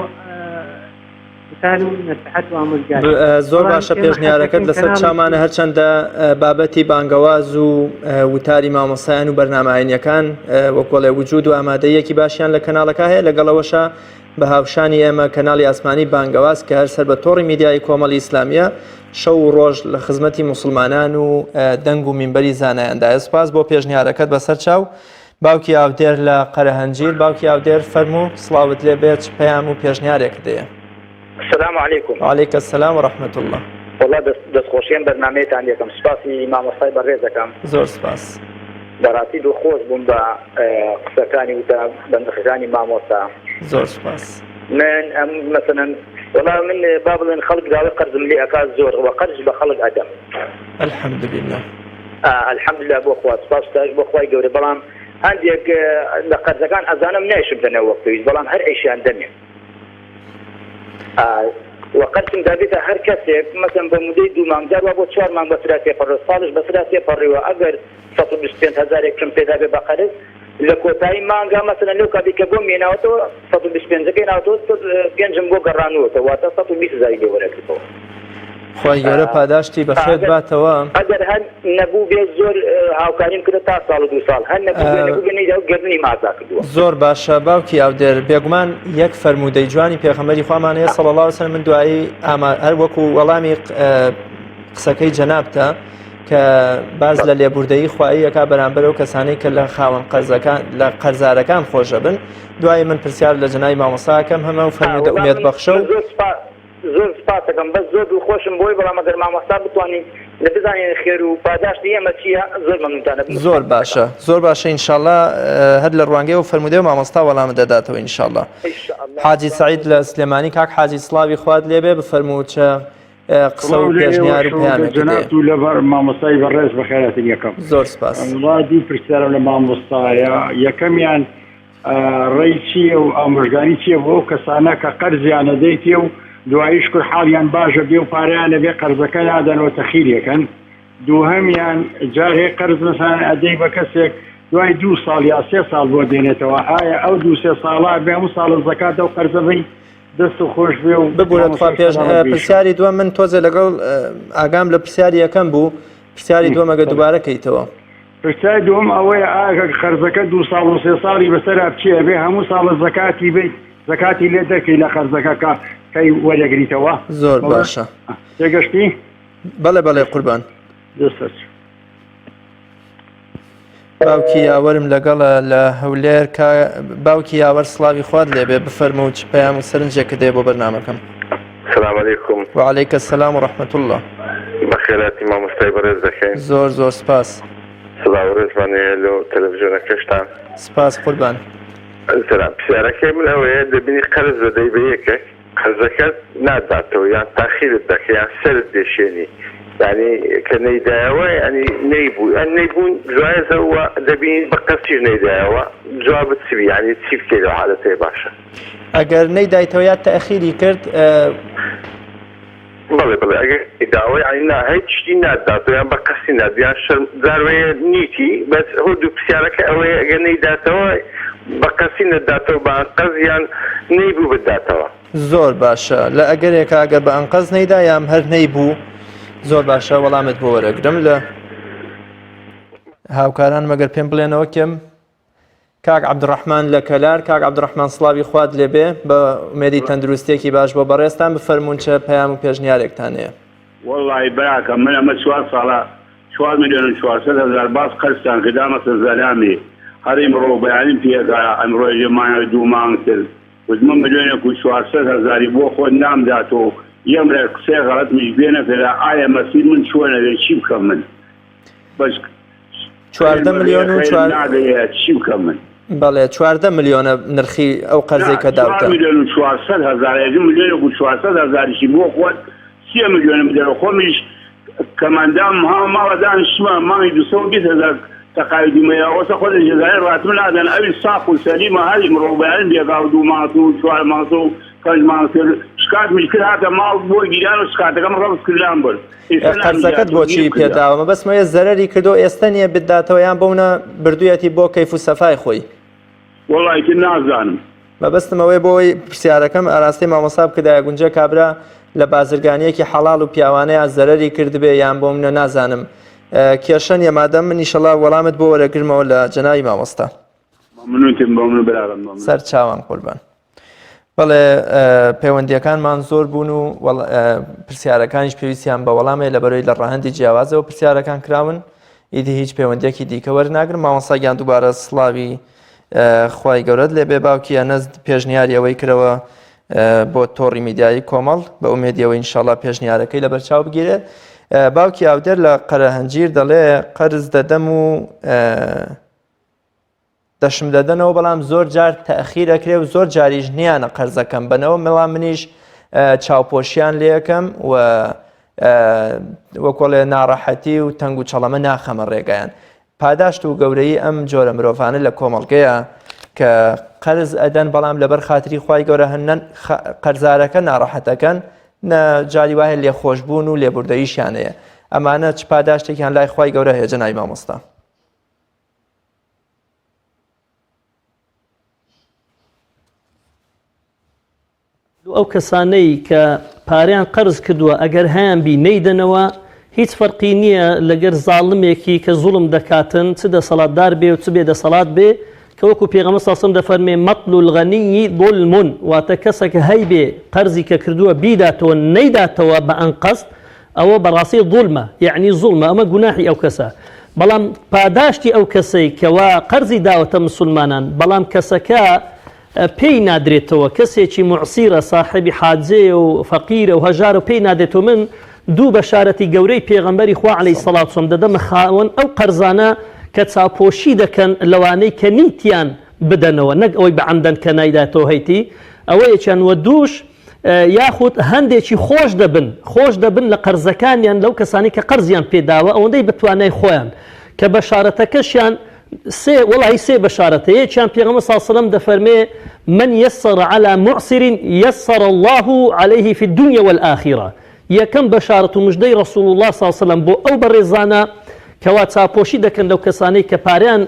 زۆر باشە پێشنیارەکەت لەسەر چامانە هەرچەندە بابەتی بانگەواز و وتاری مامۆسایان و بەرنامەهێنیەکان وەکۆڵێ وجود و ئامادەیەکی باشیان لە کەناڵەکە هەیە لەگەڵەوەشە بە هاوشانی ئێمە کەناڵی ئاسمانی بانگەواز کە هەر سەر بە تۆڕی میدیای کۆمەڵی ئیسلامیە شەو و ڕۆژ لە خزمەتی موسڵمانان و دەنگ و مینبەری زانایاندا سپاس بۆ پێشنیارەکەت بەسەر چاو باوکی ئاودێر لە قەرەهەنجیر باوکی ئاودێر فەرموو سڵاوت لێ بێت پەیام و پێشنیارێک دەیە. السلام عليكم. وعليك السلام ورحمة الله. والله دەستخۆشیان بەرنامەیەتان یەکەم سپاسی مامۆستای بەڕێزەکەم زۆر سپاس بەڕاستی دڵخۆش بووم بە قسەکانی وتە بەندەخەکانی مامۆستا زۆر سپاس من مثلا والله من با بڵێن خەڵک داوای قەرزم لێ ئەکات زۆر وە قەرز بە خەڵک ئەدەم الحمد لله الحمدلله بۆ خوا سپاس بۆ خوای گەورە بەڵام هەندێک لە قەرزەکان ئەزانم نایشم دەنەوە وەختەویست بەڵام هەر ئەیشیان دەمێ وەقەتم دابێتە هەر کەسێک مەسەن بە مودەی 2 مانگدار وا بۆ 4 مانگ بەسرا تێپەڕێ ساڵش بەسرا تێپەڕێەوە ئەگەر 125,000 پێدا بێ بە قەرز لە کۆتایی مانگا مەسەن لەو کاتی کە بۆم مێناوەتەوە 125 ناوەتەوە پێنجم بۆ گەڕانوەتەوە واتە 120,000 لێ وەرەگرتەوە خۆی گەورە پاداشتی بەخێت باتەوە ئەگەر هەر نەبوو بێ زۆر هاوکاریم کرد تا ساڵ و 2 ساڵ هەر نەبوو بێ نەیدا و گردنی مازا کردووە زۆر باشە باوکی ئاودێر بێگومان یەک فەرموودەی جوانی پێغەمبەری خوامان هەیە صلی الله علیه و سلم من دوایی هەر وەکو وەڵامی قسەکەی جەنابتە کە باز لە لێبوردەیی خواییەکە بەرامبەر ئەو کەسانەی کە لە خاوەن لە قەرزارەکان خۆشە بن. دوای من پرسیار لە جنای مامۆستاکەم هەمە و فەرموودە ئومێد بەخشە و زۆر سپاس دەکەم بەس زۆر دڵخۆشم بۆی بەڵام ئەگەر مامۆستا بتوانین لە بزانین خێر و پاداشتی ئێمە چییە زۆر مەمنونتانە. زۆر باشە زۆر باشە ئینشاءڵڵا هەر لە ڕوانگەی و فەرموودەی و مامۆستا وەڵامە دەداتەوە ئینشاءڵڵا. حاجی سعید لە سلێمانی کاک حاجی سڵاوی خوات لێبێ بفەرموو چە قسە و پێشنیار و پەیامێک جەناب و لەبەر مامۆستای بەڕێز بەخێرەتن یەکەم. زۆر سپاس. وڵاتی پرسیارم لە مامۆستایە یەکەمیان ڕێی چییە و ئامۆژگاری چییە بۆ ئەو کەسانە کە قەرزیان دەدەیتێ و دواییش کرد حاڵیان باشە بێ و پارەیان لەبێ قەرزەکە نادەنەوە تەخیرێکن. دووهەمیان جار هەیە قەرز مەسەڵەن ئەدەی بە کەسێک دوای 2 ساڵ یا 3 ساڵ بۆ دێنێتەوە ئایا ئەو 2-3 ساڵا بێ هەموو ساڵ زەکات ئەو قەرزە بی دەست و خۆش بێ و ببوورە پێش پرسیاری دووە من تۆزە لەگەڵ ئاگام لە پرسیاری یەکەم بوو پرسیاری دووەمەگە دووبارە کەیتەوە. پرسیاری دووەم ئەوەیە ئاگە قەرزەکە 2 ساڵ و 3 ساڵی بەسەرا بچێ بێ هەموو ساڵ زەکاتی بیت زەکاتی لێ دەکەی لە قەرزەکە کەی وەرەگریتەوە. زۆر باشە تێگەشتی؟ بەڵێ بەڵێ قوربان. دەستەچ باوکی یاوەرم لەگەڵە لە هەولێر باوکی یاوەر سڵاوی خوارد لێبێ بفەرمە و چ پەیام و سەرنجێکە دێ بۆ بەرنامەکەم. السلام عليكم. وعليك السلام ورحمة الله. بەخێراتی مامۆستای بەڕێز دەکەین. زۆر سپاس. سڵاو ڕێزمانەیە لە تەلەڤیزیۆنەکەشتان. سپاس قوربان. پرسیارەکەی من ئەوەیە دەبینی قەرز دەدەی بە یەکێک قەرزەکەت ناداتەوە یان تاخیرت دەکە یان سەرت دێشێنی یعنی کە نەیدایەوە ینی نەیبوو ئەن نەیبوون جوایزەوە دەبین بە قەسیش نەیدایەوە جوابت چی ینی چی بکەیت لە حالەتەی باشە. ئەگەر نەیدایتەوە یا تەخیری کرد بەڵێ ئەگەر داوای ئاینا هیچ شتی ناداتەوە یان بە قەسی نادیان شەرم جاروەیە نیتی بەس هەردوو پرسیارەکە ئەوەیە ئەگەر نەیداتەوە بە قەسی نەداتەوە بە ئەنقەزیان نەیبوو بداتەوە. زۆر باشە لە ئەگەرێکە ئەگەر بە ئەنقەز نەیدا یام هەر نەیبوو زۆر باشە وەڵامت بۆ وەرەگرم لە هاوکاران مەگەر پێم بڵێنەوە کەم کاک عەبدوڕەحمان لە کەلار کاک عەبدوڕەحمان سڵاوی خوات لێبێ بە ئومێدی تەندروستێکی باش بۆ بەڕێستان بفەرمونون چە پەیام و پێشنیارێکتان هەیە. وەڵڵی براکە من ئەمە 4 ساڵە 4 ملیۆن 400,000 باس قەرزتان کردا مەسەل زەلامی هەر ئیمڕۆ بەیانیم پێگایە ئەمڕۆ ژێمانە 2 مانگ کرد وزمە ملیۆنێک و 400,000 بۆ خۆت نامداتەوە یەمرێ قسەی غەڵەتمیش بێنە کەدا ئایا مەسیر من چۆنە لێ چی بکەم من بەس 14 ملیۆن و چی بکەم من بەڵێ 14 ملیۆنە نرخی ئەو قەرزەی کە داوتە 4 ملیۆن و 400,000 ملیۆنێک و 400,000شی بۆ خۆت 3 ملیۆنە بدەوە خۆمیش کەماندام ماوە دانیشتمە مانگی 220,000 تقاعدیمەیە ئەوسە خۆ لە جەزایر ڕاتم نادەن ئەوی ساق و سەلیمە هەری مرۆڤ بەیان بێگا و 2 مانگ و 4 مانگ و 5 مانگ کرد شکات میشکرد هاتە ماڵ بۆ گیران و شکاتەکەم ڕەوز کردیان برد. قەرزەکەت بۆچی پێداوە بەسمەیە زەرەری کردو ئێستا نییە بداتەوە یان بۆونە بردوویەتی بۆ کەیف و سەفای خۆی. وەڵی تر نازانم. مەبەستمەوەی بۆی پرسیارەکەم ئاراستەی مامۆستا بکردایە گونجە کابرا لە بازرگانیەکی حەڵاڵ و پیاوانەیە زەرەری کردبێ یان بۆ منە نازانم. کێشەن یەمادەم من ئیشەڵا وەڵامت بۆ وەرەگرمەوە لە جەناوی مامۆستا. سەر چاوان قوربان. بەڵێ پەیوەندیەکانمان زۆر بوون و پرسیارەکانیش پێویستیان بە وەڵامێ لە بەرەوەی لە ڕاهەندی جیاوازەوە پرسیارەکان کراون ئیدی هیچ پەیوەندیەکی دیکە وەرناگرم. مامۆستا گیان دووبارە سڵاوی خوای گەورەت لێبێ باوکی ئەنەس پێشنیاری ئەوەی کرەوە بۆ تۆڕی میدیایی کۆمەڵ بە ئومێدیەوە ئینشاڵڵا پێشنیارەکەی لەبەرچاو بگیرێت. باوکی ئاودەر لە قەرەهەنجیر دەڵێ قەرز دەدەم و دەشم دەدەنەوە بەڵام زۆر جار تەخیرەکرێ و زۆر جاریش نیانە قەرزەکەم بنەوە مەڵام منیش چاوپۆشیان لێ یەکەم و وەکۆڵێ ناڕەحەتی و تەنگ و چەڵەمە ناخەمە ڕێگایان. پاداشت و گەورەی ئەم جۆرە مرۆڤانە لە کۆمەڵگەیە کە قەرز ئەدەن بەڵام لەبەر خاتری خوای گەورە هەنەن قەرزارەکە ناڕەحەتەکەن جاری وایە لێخۆشبوون و لێبوردەییشیانەیە ئەمانە چ پاداشتێکیان لای خوای گەورە هەیە جەنابی مامۆستا؟ ئەو کەسانەی کە پاریان قەرز کردووە ئەگەر هەیان بی نەیدەنەوە هیچ فەرقی نییە لەگەر زاڵمێکی کە زوڵم دەکاتن چ دەسەڵاتدار بێ و چ بێ دەسەڵات بێ کە وەکو پێغەمبەر صلی الله علیه و سلم دەفەرمێ مەطل الغەنی ظلم واتە کەسێک هەی بێ قەرزی کە کردووە بیداتەوە نەیداتەوە بە ئەنقەست ئەوە بەڕاستی ظولمە، یعنی زوڵمە، ئەمە گوناحی ئەو کەسە. بەڵام پاداشتی ئەو کەسەی کەوا قەرزی داوەتە مسلمانان، بەڵام کەسەکە پێی نادرێتەوە، کەسێکی معسیرە، صاحبی حاجزێ و فەقیرە و هەژار و پێی نادێتەوە. من دوو بەشارەتی گەورەی پێغەمبەری خوا عەلەیهی سەڵات وسەلام دەدەمە خاوەن ئەو قەرزانە کە چاوپۆشی دەکەن لەوانەی کە نیتیان بدەنەوە، نەک ئەوەی بەعەمدەن کە نایداتەوە هەیتی، ئەوە یەکیان. وە دووش یاخود هەندێکی خۆش دەبن لە قەرزەکانیان لەو کەسانی کە قەرزیان پێداوە ئەوەندەی بەتوانای خۆیان، کە بەشارەتەکەشیان وڵی سێ بەشارەتە. یەکیان پێغەمبەر صلی الله علیه وسلم دەفەرمێ من يسر على معسر يسر الله عليه في الدنيا والآخرة. یەکەم بەشارەت و مژدەی ڕەسوڵ الله صلی الله علیه وسلم بۆ ئەو بەڕێزانە کەوا چاپۆشی دەکەن لەو کەسانەی کە پاریان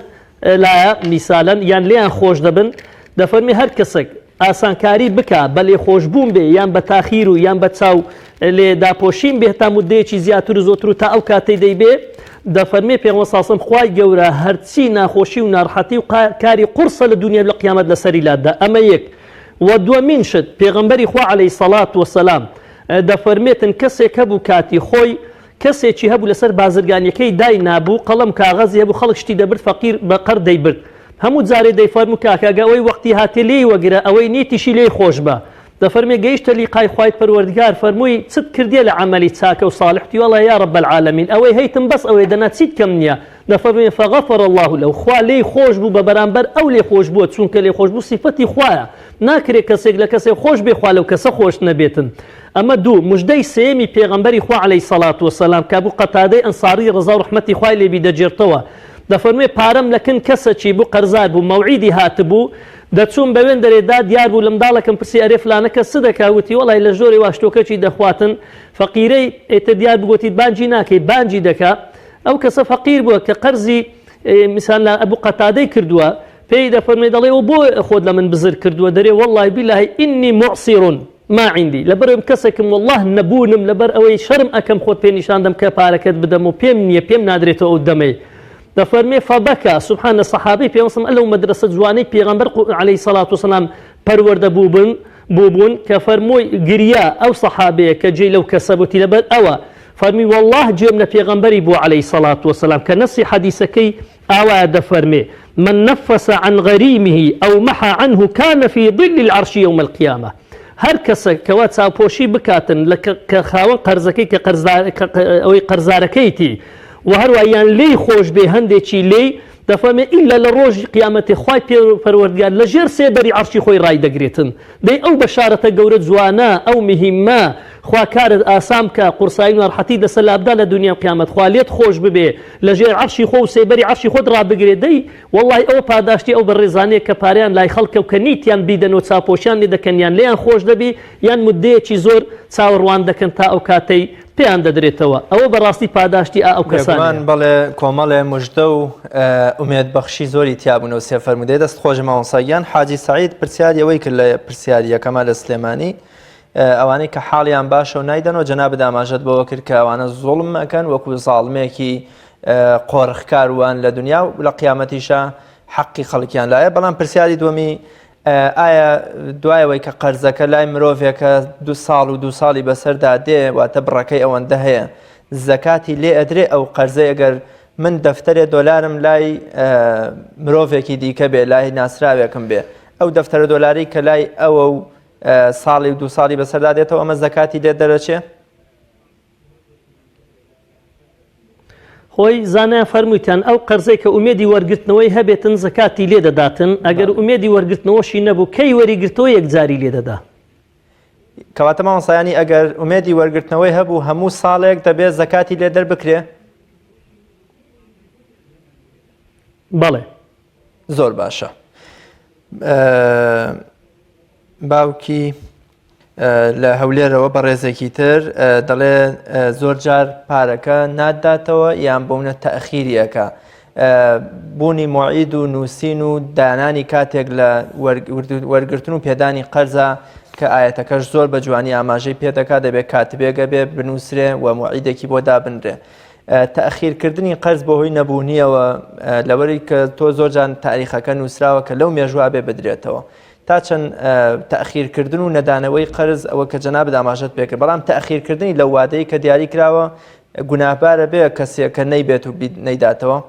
لایە میسالەن یان لێیان خۆش دەبن، دەفەرمێ هەر کەسێک ئاسانکاری بکە بە لێخۆشبوون بێ یان بە تاخیر و یان بە چاو لێ داپۆشین بێ تا مودەیەکی زیاتر و زۆتر و تا ئەو کاتەی دەیبێ. دەفەرمێ پێغەمبەر صلی الله علیه وسلم خوای گەورە هەرچی ناخۆشی و ناڕەحەتی و کاری قورسە لە دنیا لە قیامەت لەسەری لادا. ئەمە یەک. و دووەمین شت پێغەمبەری خوا عەلەیهی سەڵات وەسەلام دەفەرمێتن کەسێک هەبوو کاتی خۆی کەسێکی هەبوو لەسەر بازرگانیەکەی دای نابوو، قەڵەم کاغەزی هەبوو، خەڵک شتی دەبرد، فەقیر بە قەر دەیبرد. هەموو جارێ دەیفەرموو کاکەگە ئەوەی وەختی هاتێ لێی وەگرە، ئەوەی نیتیشی لێی خۆش بە. دەفەرمێ گەیشتە لیقای خوای پەروەردگار، فەرمووی چت کردێ لە عەمەلی چاکە و ساڵحتی؟ وەڵا یا رب العالمین ئەوەی هەیتم بەس ئەوەی دەنا چیت کەم نییە. دەفەرمێ فەغەفەر الله له، خوا لێی خۆش بوو بە بەرامبەر ئەو لێ خۆش بووە، چونکە لێ خۆش بوو سیفەتی خوایە، ناکرێت کەسێک لە کەسێک خۆش بێ خوا لەو کەسە خۆش نەبێتن. ئەمە دوو. مژدەی سێمی پێغەمبەری خوا عەلەیهی سەڵات وسەلام کە بوو قەتادەی ئەنساری ڕەزا و ڕەحمەتی خوای لێبی دەجێرتەوە، دەفەرمێ پارەم لەکن کەسەکی بوو قەرزار بوو، مەوعیدی هاتبوو، دەچوون بەوێن دەرێدا دیار بوو لە منداڵەکەم پرسی ئەرێ فلانەکە س دەکاوتی؟ وەڵی لە ژۆری واشتۆکەکی دەخواتن. فەقیرەی ئێتە دیار بگوتیت بانجی ناکەی، بانجی دەکا. ئەو کەسە فەقیر بووە کە قەرزی میسان لە ئەبوو قەتادەی کردووە، پێی دەفەرمێ دەڵێ و بۆ خۆت لە من بزر کردووە؟ دەرێ وەڵی بیللاهی ئینی معسیڕ ما عندي لەبەرم کەسێکم والله نەبوونم لەبەر ئەوەی شەرم ئەکەم خۆت پێ نیشاندەم کە پارەکەت بدەم و پێم نییە، پێم نادرێتەوە ئەو دەمەی. دەفەرمێ فەبەکە سوبحانە سەحابەی پێغەمبەر ئەلەو مەدرسە جوانەی پێغەمبەر عەلەیهی سەڵات وسەلام پەروەردە بوون کە فەرمووی گریا ئەو سەحابەیە کە جێی لەو کەسە بوتی لەبەر ئەوە، فەرمی والله جێم لە پێغەمبەری بوو عەلەیهی سەڵات وسەلام کە نەسی حەدیسەکەی ئاوایە دەفەرمێ من نفس عن غريمه أو محى عنه كان في ظل العرش يوم القيامة. هەر کەسە کەوا چاوپۆشی بکاتن کە خاوەن قەرزەکەی کە ئەوەی قەرزارەکەیتی و هەروایان لێی خۆش بێ هەندێکی لێی، دەفەرمێ ئیلا لە ڕۆژی قیامەتی خوای پەروەردگار لە ژێر سێبەری عەرشی خۆی ڕای دەگرێتن. دەی ئەو بەشارەتە گەورە جوانە، ئەو مهمە، خوا کارت ئاسام کە قورسایی ناڕەحەتی دەسە لابدا لە دنیا قیامەت، خوا لێت خۆش ببێ لە ژێر عەرشی خۆ و سێبەری عەرشی خۆت ڕابگرێ. دەی وەڵی ئەو پاداشتی ئەو بەڕێزانەیە کە پاریان لای خەڵکە و کە نیتیان بیدەن و چاپۆشیان لێ دەکەن یان لێیان خۆش دەبی یان مدەیەکی زۆر چاوەڕوان دەکەن تا ئەو کاتەی پێیان دەدرێتەوە. ئەوە بەڕاستی پاداشتی ئەو کەسان بەڵێ کۆمەڵێ مژدە و ئومێدبەخشی زۆری تیابوونەوە سێ فەرمودەی دەست خۆش مامۆستاگیان حاجی سەعید پرسیاری ئەوەی کرد لە پرسیاری یەکەمە لە سلێمانی، ئەوانەی کە حاڵیان باشە و نایدەنەوە جەنابەت ئاماژەت بەوە کرد کە ئەوانە زوڵم ئەکەن وەکو زاڵمێکی قۆڕخکاروان لە دنیا و لە قیامەتیشە حەقی خەڵکیان لایە. بەڵام پرسیاری دووەمی ئایا دوایەوەی کە قەرزەکە لای مرۆڤێکە 2 ساڵ و 2 ساڵی بەسەردا دێ واتە بڕەکەی ئەوەندە هەیە زەکاتی لێ ئەدرێ ئەو قەرزەی ئەگەر من دەفتەرێ دۆلارم لای مرۆڤێکی دیکە بێ لای ناسراوێکم بێ ئەو دەفتەرە دۆلاری کە لای ئەوە و ساڵی و 2 ساڵی بەسەردا دێتەوە ئەمە زەکاتی لێ دەرەچێ؟ خۆی زانایان فەرموویتیان ئەو قەرزەی کە ئومێدی وەرگرتنەوەی هەبێتن زەکاتی لێ دەداتن، ئەگەر ئومێدی وەرگرتنەوەشی نەبوو کەی وەریگرتەوە یەکجاری لێ دەدا. کەواتە مامۆستایانی ئەگەر ئومێدی وەرگرتنەوەی هەبوو هەموو ساڵێک دەبێت زەکاتی لێ دەربکرێ؟ بەڵێ. زۆر باشە. باوکی لە هەولێرەوە بە ڕێزێکی تر دەڵێ زۆر جار پارەکە ناداتەوە یان بۆونە تەئخیریەکە بوونی موعید و نووسین و دانانی کاتێک لە وەرگرتن و پێدانی قەرزە کە ئاەتەکەش زۆر بە جوانی ئاماژەی پێدەکات دەبێت کاتبێگە بێ بنووسرێ و موعیدێکی بۆ دابنرێ. تەئخیرکردنی قەرز بۆ هۆی نەبوونیەوە لەوەری کە تۆ زۆرجان تاریخەکە نووسراوە کە لەو مێژووا بێ بدرێتەوە. تا چەند تەخیرکردن و نەدانەوەی قەرز ئەوە کە جەناب داماژەت پێکرد بەڵام تەخیرکردنی لە وادەی کە دیاری کراوە گوناهبارە بێ کەسێک کە نەیبێت و نەیداتەوە.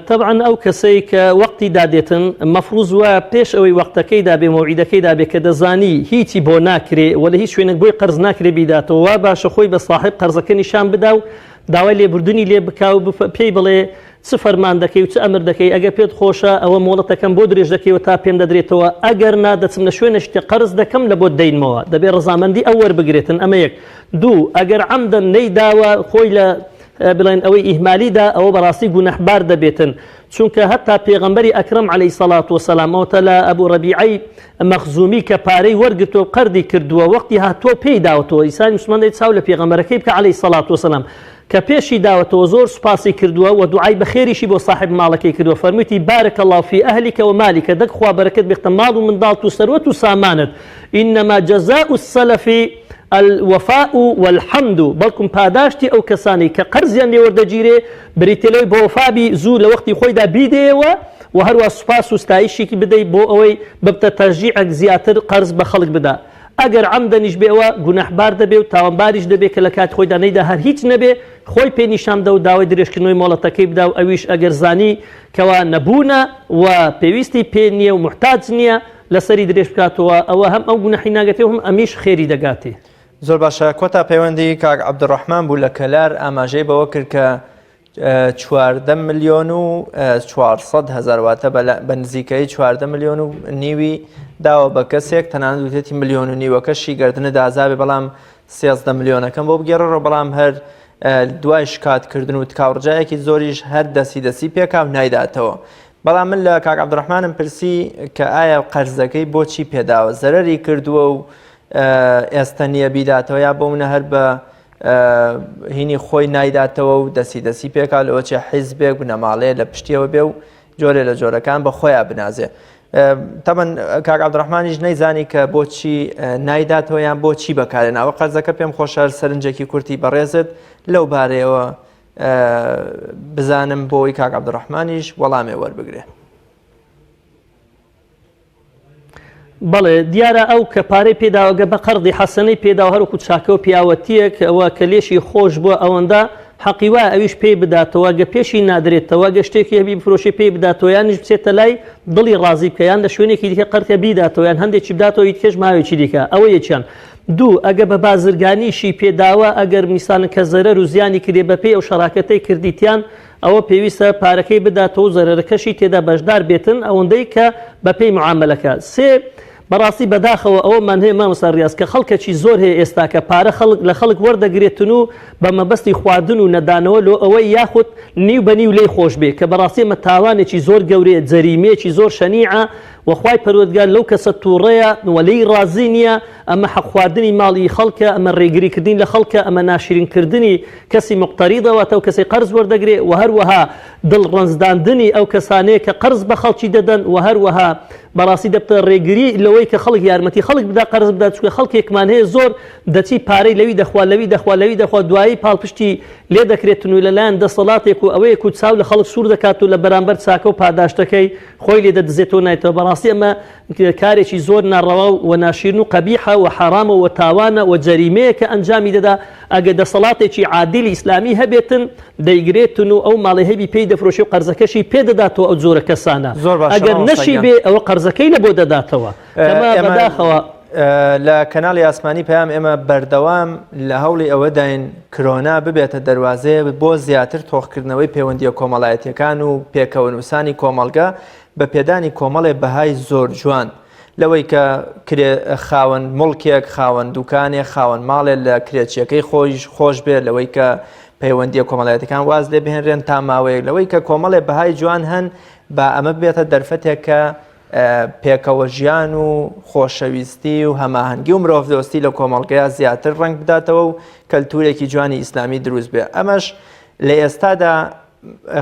طبعا ئەو کەسەی کە وەقتی دادێتن مەفروض وە پێش ئەوەی وەقتەکەی دابێ مەوعیدەکەی دابێت کە دەزانی هیچی بۆ ناکرێ ولا هیچ شوێنێک بۆی قەرز ناکرێ بیداتەوە وا باشە خۆی بە صاحب قەرزەکە نیشان بدا و داوای لێبوردنی لێ بکا و پێی بڵێ چ فەرمان دەکەی و چ ئەمر دەکەی ئەگە پێت خۆشە ئەوە مۆڵەتەکەم بۆ درێژ دەکەیەوە تا پێم دەدرێتەوە ئەگەر نادەچم لە شوێنەشتی قەرز دەکەم لە بۆ دەینمەوە دەبێ ڕزامەندی ئەو وەربگرێتن ئەمە یەک دوو ئەگەر عەمدەن نەیداوە خۆی لە بڵێن ئەوەی ئیهمالیدا ئەوە بەڕاستی گونەحبار دەبێتن چونکە هەتا پێغەمبەری ئەکرەم عەلەیهی سەڵات وسەلام ئەوتە لە ئەبوو ڕەبیعەی مەخزومی کە پارەی وەرگرتووە قەردی کردووە وەقتی هاتووە پێی داوەتەوە ئینسانی موسڵمان دەیت چاو لە پێغەمبەرەکەی بکە عەلەیهی سەڵات وسەلام کە پێشی داوەتەوە زۆر سوپاسی کردووە و دوعای بەخێریشی بۆ صاحب ماڵەکەی کردووە فەرموویتی بارك الله في أهلك ومالك دەک خوا بەرەکەت بێختە ماڵ و منداڵ و سەروەت و سامانت إنما جزاء السلف الوفاء والحمد بەڵکم پاداشتی ئەو کەسانی کە قەرزیان لێ وەردەگیرێ بریتێلەوەی بۆ وەفابی زوو لە وەختی خۆیدا بیدەیەوە و هەروە سوپاس و ستایشێکی بدەیت بۆ ئەوەی ببتە تەشجیعێک زیاتر قەرز بە خەڵک بدا ئەگەر عەمدەنیش بێەوە گونەحبار دەبێ و تاوانباریش دەبێت کە لە کاتی خۆیدا نەیدا هەر هیچ نەبێ خۆی پێ نیشان بدە و داوای درێژکردنەوەی مۆڵەتەکەی بدا و ئەویش ئەگەر زانی کەوا نەبوونە و پێویستی پێ نییە و محتاج نییە لەسەری درێژ بکاتەوە ئەوە هەم ئەو گونەحی ناگەتێ و هەم ئەمیش خێری دەگاتێ. زۆر باشە کۆتا پەیوەندی کاک عەبدوڕەحمان بوو لە کەلار ئاماژەی بەوە کرد کە 14 ملیۆن و 400 هەزار واتە بە نزیکەی 14 ملیۆن و نیوی داوە بە کەسێک تەنانەت وتێتی ملیۆن و نیوەکەشی گردنە دازابێ بەڵام 13 ملیۆنەکەم بۆ بگێڕەوە بەڵام هەر دوای شکاتکردن و تکاوڕجایەکی زۆریش هەر دەسی پێکاو نایداتەوە. بەڵام من لە کاک عەبدوڕەحمانم پرسی کە ئایا قەرزەکەی بۆچی پێداوە زەرەری کردووە و ئێستا نییە بیداتەوە یا بۆ منە هەر بە هینی خۆی نایداتەوە و دەسی پێکا لەوە چێ حیزبێک بنەماڵەیە لە پشتیەوە بێ و جۆرێ لە جۆرەکان بە خۆیان بنازێ. تەبەن کاک عەبدوڕەحمانیش نەیزانی کە بۆچی نایداتەوە یان بۆچی بەکارێن ئەوە قەرزەکە پێم خۆشە سەرنجێکی کورتی بەڕێزت لەو بارەیەوە بزانم بۆی کاک عەبدوڕەحمانیش وەڵامێ وەربگرێ. بەڵێ دیارە ئەو کە پارەی پێداوەگە بە قەرضی حەسەنەی پێدا و هەروکو چاکە و پیاوەتیەک ئەوە کە لێشی خۆش بووە ئەوەندە حەقی وایە ئەویش پێی بداتەوە گە پێشی نادرێتەوە گە شتێکی هەبی بفرۆشی پێی بداتەوە یانیش بچێتە لای دڵی ڕازی بکە یان لە شوێنێکی دیکە قەرتە بیداتەوە یان هەندێکی بداتەوە هیچ کەش ماوەیەکی دیکە ئەوە یەکیان. دوو ئەگە بە بازرگانیشی پێداوە ئەگەر میسان کە زەرەر و زیانی کردێ بە پێی ئەو شەراکەتەی کردیتیان ئەوە پێویستە پارەکەی بداتەوە زەرەرەکەشی تێدا بەشدار بێتن ئەوەندەی کە بە پێی معاملەکە. سێ بەڕاستی بەداخەوە ئەوەمان هەیە مامۆستا ڕیاز کە خەڵکێکی زۆر هەیە ئێستا کە پارە لە خەڵک وەردەگرێتن و بە مەبەستی خواردن و نەدانەوە لۆ ئەوەی یاخود نیو بە نیو لێی خۆش بێ کە بەڕاستی ئەمە تاوانێکی زۆر گەورەیە جەریمەیەکی زۆر شەنیعە وەخوای پەروەردگار لەو کەسە تووڕەیە وەلەی ڕازی نییە ئەمە حەق خواردنی ماڵی خەڵکە ئەمە ڕێگریکردنی لە خەڵکە ئەمە ناشرینکردنی کەسی مقتەریدەوە و کەسی قەرز وەردەگرێ و هەروەها دڵڕەنجداندنی ئەو کەسانەیە کە قەرز بە خەڵکی دەدەن و هەروەها بەڕاستی دەبتە ڕێگری لەوەی کە خەڵک یارمەتی خەڵک بدا قەرز بدا چونکە خەڵکێکمان هەیە زۆر دەچی پارەی لەوی دەخوا دوایی پاڵپشتی لێ دەکرێتن و لەلایەن دەسەڵاتێک و ئەوەیەک و چاو لە خەڵک سوور دەکات و لە بەرامبەر چاکە و پاداشتەکەی خۆی لێ دەدزێتەوە نایتەوە. بەڕاستی ئەمە کارێکی زۆر ناڕەوا و ناشرین و قەبیحە و حرامە و تاوانە و جەریمەیە کە ئەنجامی دەدا. ئەگە دەسەڵاتێکی عادیلی ئیسلامی هەبێتن دەیگرێتن و ئەو ماڵی هەبی پێی دەفرۆشی و قەرزەکەشی پێدەداتەوە ئەو جۆرە کەسانە ئەگەر نەشی بێ ئەوە قەرزەکەی لە بۆ دەداتەوە. ئەمە بەداخەوە لە کەناڵی ئاسمانی پێیان ئێمە بەردەوام لە هەوڵی ئەوە داین کۆنا ببێتە دەواازەیە بۆ زیاتر تۆخکردنەوەی پەیوەندیە کۆمەڵایەتیەکان و پێکەوەنووسانی کۆمەڵگە بە پێدانی کۆمەڵێ بەهای زۆر جوان لەوەی کە خاوەن مڵکێک خاوەن دوکانێک خاوەن ماڵێ لە کرێچیەکەی خۆش بێت لەوەی کە پەیوەندیە کۆمەڵایەتەکان واز لێ بهێنرێن تا ماوەیەک لەوەی کە کۆمەڵێ بەهای جوان هەن بە ئەمە بێتە دەرفەتێک کە پێکەوە ژیان و خۆشەویستی و هەماهەنگی و مرۆڤدۆستی لە کۆمەڵگەیە زیاتر ڕنگ بداتەوە و کەلتورێکی جوانی ئیسلامی دروست بێ. ئەمەش لە ئێستادا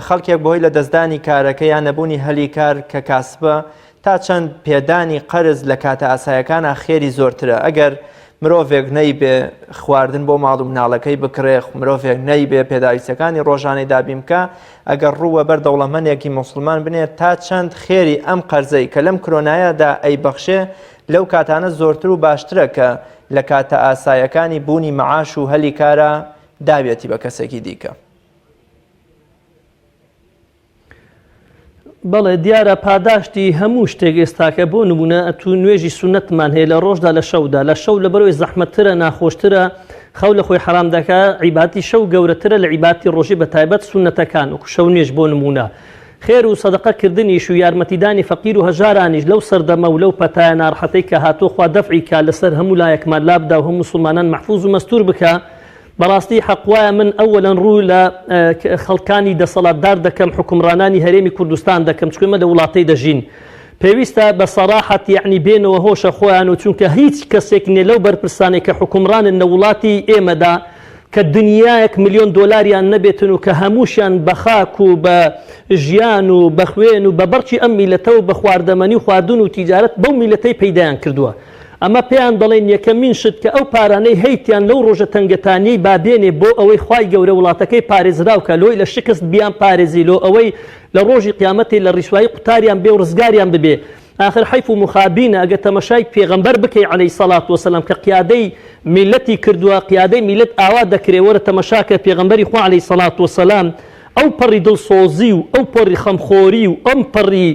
خەڵکێک بۆی لە دەستدانی کارەکە یان نەبوونی هەلی کار کە کاسبە تا چەند پێدانی قەرز لە کاتە ئاسایەکانە خێری زۆرترە. ئەگەر مرۆڤێک نەیبێ خواردن بۆ ماڵ و مناڵەکەی بکڕێ، مرۆڤێک نەیبێ پێداویستەکانی ڕۆژانەی دابین بکە، ئەگەر ڕووە بەر دەوڵەمەندێکی مسلمان بنێت تا چەند خێری ئەم قەرزەی کە لەم کرۆنایەدا ئەیبەخشێ لەو کاتانە زۆرتر و باشترە کە لە کاتە ئاسایەکانی بوونی مەعاش و هەلی کارە دابێتی بە کەسێکی دیکە. بەڵێ دیارە پاداشتی هەموو شتێک ئێستاکە بۆ نمونە ئەتو نوێژی سونەتمان هەیە لە ڕۆژدا لە شەودا، لە شەو لە بەرەوەی زەحمەتترە ناخۆشترە خەو لە خۆی حرام دەکا، عیباتی شەو گەورەترە لە عیباتی ڕۆژی بە تایبەت سونەتەکان وەکو شەو نوێژ بۆ نمونە. خێر و سەدەقەکردنیش و یارمەتیدانی فەقیر و هەژارانیش لەو سەردەمە و لەو پەتایە ناڕەحەتەی کە هاتۆ خوا دەفعی کا لەسەر هەموو لایەکمان لابدا و هەموو مسلمانان مەحفوظ و مەستور بکە. بەڕاستی حەقوایە من ئەوەلەن ڕوو لە خەڵکانی دەسەڵاتدار دەکەم، حکومڕانانی هەرێمی کوردستان دەکەم، چکمە لە وڵاتەی دەژین. پێویستە بە سەراحەت یعنی بێنەوە هۆشە خۆیان و چونکە هیچ کەسێک نێ لەو بەرپرسانێک کە حکومڕانن لە وڵاتی ئێمەدا کە دنیایەک ملیۆن دۆلاریان نەبێتن و کە هەمووشیان بە خاک و بە ژیان و بە خوێن و بە بەرچی ئەم میلەتە و بە خواردەمەنی و خواردن و تیجارەت بەو میلەتەی پەیدایان کردووە. ئەمە پێیان دەڵێن یەکەمین شت کە ئەو پارانەی هەیتیان لەو ڕۆژە تەنگەتانی بابێنێ بۆ ئەوەی خوای گەورە وڵاتەکەی پارێزراوکە لۆی لە شکست بیان پارێزی لۆ ئەوەی لە ڕۆژی قیامەتی لە ڕیسوایی قوتاریان بێ و ڕزگاریان ببێ. آخر حیف و مخابینە ئەگە تەمەشای پێغەمبەر بکەی عەلەیهی سەڵات وەسەلام کە قیادەی میلەتی کردووە، قیادەی میلەت ئاوا دەکرێ، وەرە تەمەشاکە پێغەمبەری خوا عەلەیهی سەڵات وەسەلام ئەو پەڕی دڵسۆزی و ئەو پەڕی خەمخۆری و ئەم پەڕی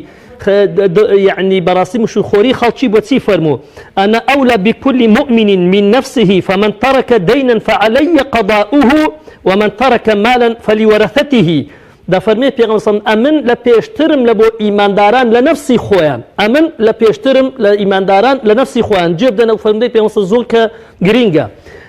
يعني براسي مش خوري خالشي بوتسي فرمو أنا أولى بكل مؤمن من نفسه فمن ترك دينا فعلي قضاؤه ومن ترك مالا فلورثته. دا فرمي پیغمبر صلی امن لپیشترم لبو ایمانداران لنفسی خویان، امن لپیشترم لایمانداران لنفسی خویان. جب دنا فرمي پیغمبر صلی زول که گرینگا.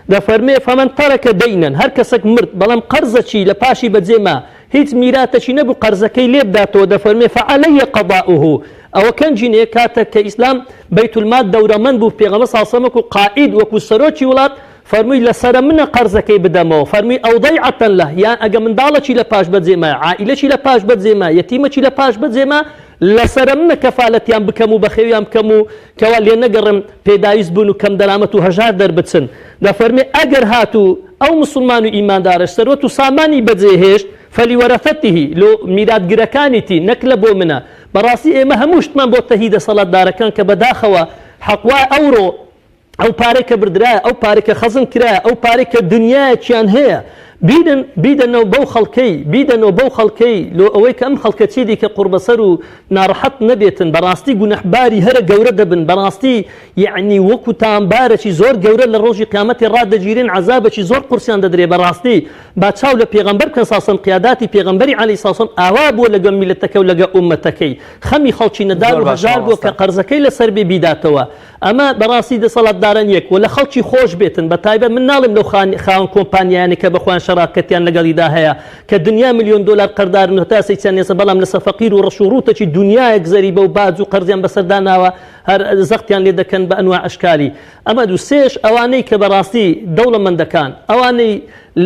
دا فرمي فمن ترك دينا هر کسک مرد بلام قرضه چی لپاشی بدزما هیچ میراتەشی نەبوو قەرزەکەی لێ بداتەوە، دەفەرمێ فعەلەیە قەضاؤه. ئەوە کەنجینێ کاتێک کە ئیسلام بەیتولمال دەورەمەند بوو، پێغەمبەر صلی الله علیه و سلم وەکو قائید وەکو سەرۆکی وڵات فەرمووی لەسرە منە قەرزەکەی بدەمەوە، فەرمووی ئەو ضەیعەتەن لە یان ئەگە منداڵەکی لە پاش بەجێمایە، عائیلەکی لە پاش بەجێمایە، یەتیمەکی لە پاش بەجێما لەسرە منە کەفالەتیان بکەم و بەخێویان بکەم و کەوا لێ نەگەڕم پێداویست بوون و کەم دەرامەت و هەژار دەربچن. دەفەرمێ ئەگەر هاتوو ئەو مسلمان و ئیماندارش سەرۆت و سامانی بەجێهێشت فەلیوەرەثەتیه لۆ میراتگرەکانیتی نەک لە بۆ منە. بەڕاستی ئێمە هەموو شتمان بۆ تەهی دەسەڵاتدارەکان کە بەداخەوە حەقوا ئەوڕۆ ئەو پارەی کە بردرایە، ئەو پارەی کە خەزم کرایە، ئەو پارەی کە دنیایەکیان هەیە بیدەنەوە بەو خەڵکەی، بیدەنەوە بەو خەڵکەی لۆ ئەوەی کە ئەم خەڵکە چیدی کە قوربەسەر و ناڕەحەت نەبێتن، بەڕاستی گونەحباری هەرە گەورە دەبن، بەڕاستی یعنی وەکو تامبارێکی زۆر گەورە لە ڕۆژی قیامەتی ڕادەگیرن، عەزابێکی زۆر قورسیان دەدرێ. بەڕاستی با چاو لە پێغەمبەر بکەن ساسم قیاداتی پێغەمبەری عەلەیهی ساسم ئاوا بووە لەگەڵ میلەتەکە و لەگە ئومەتەکەی، خەمی خەڵکی نەدار و هەژار بووە کە قەرزەکەی لەسەر بێ بیداتەوە. ئەمە بەڕاستی دەسەڵاتداران یەک و لە خەڵکی خۆش بێتن، بە تایبەت من ناڵێم لەو خاوەن کۆمپانیایانی کە بەخۆیان شەراکەتیان لەگەڵیدا هەیە کە دنیا ملیۆن دۆلار قەردارن هەتا سەیچیان نێسە، بەڵام لەسەر فەقیر و ڕەش و ڕوتەکی دنیایەک زەریبە و باج و قەرزیان بەسەرداناوە، هەر زەختیان لێ دەکەن بە ئەنواع ئەشکالی. ئەمە دوو سێش ئەوانەی کە بەڕاستی دەوڵەمەندەکان، ئەوانەی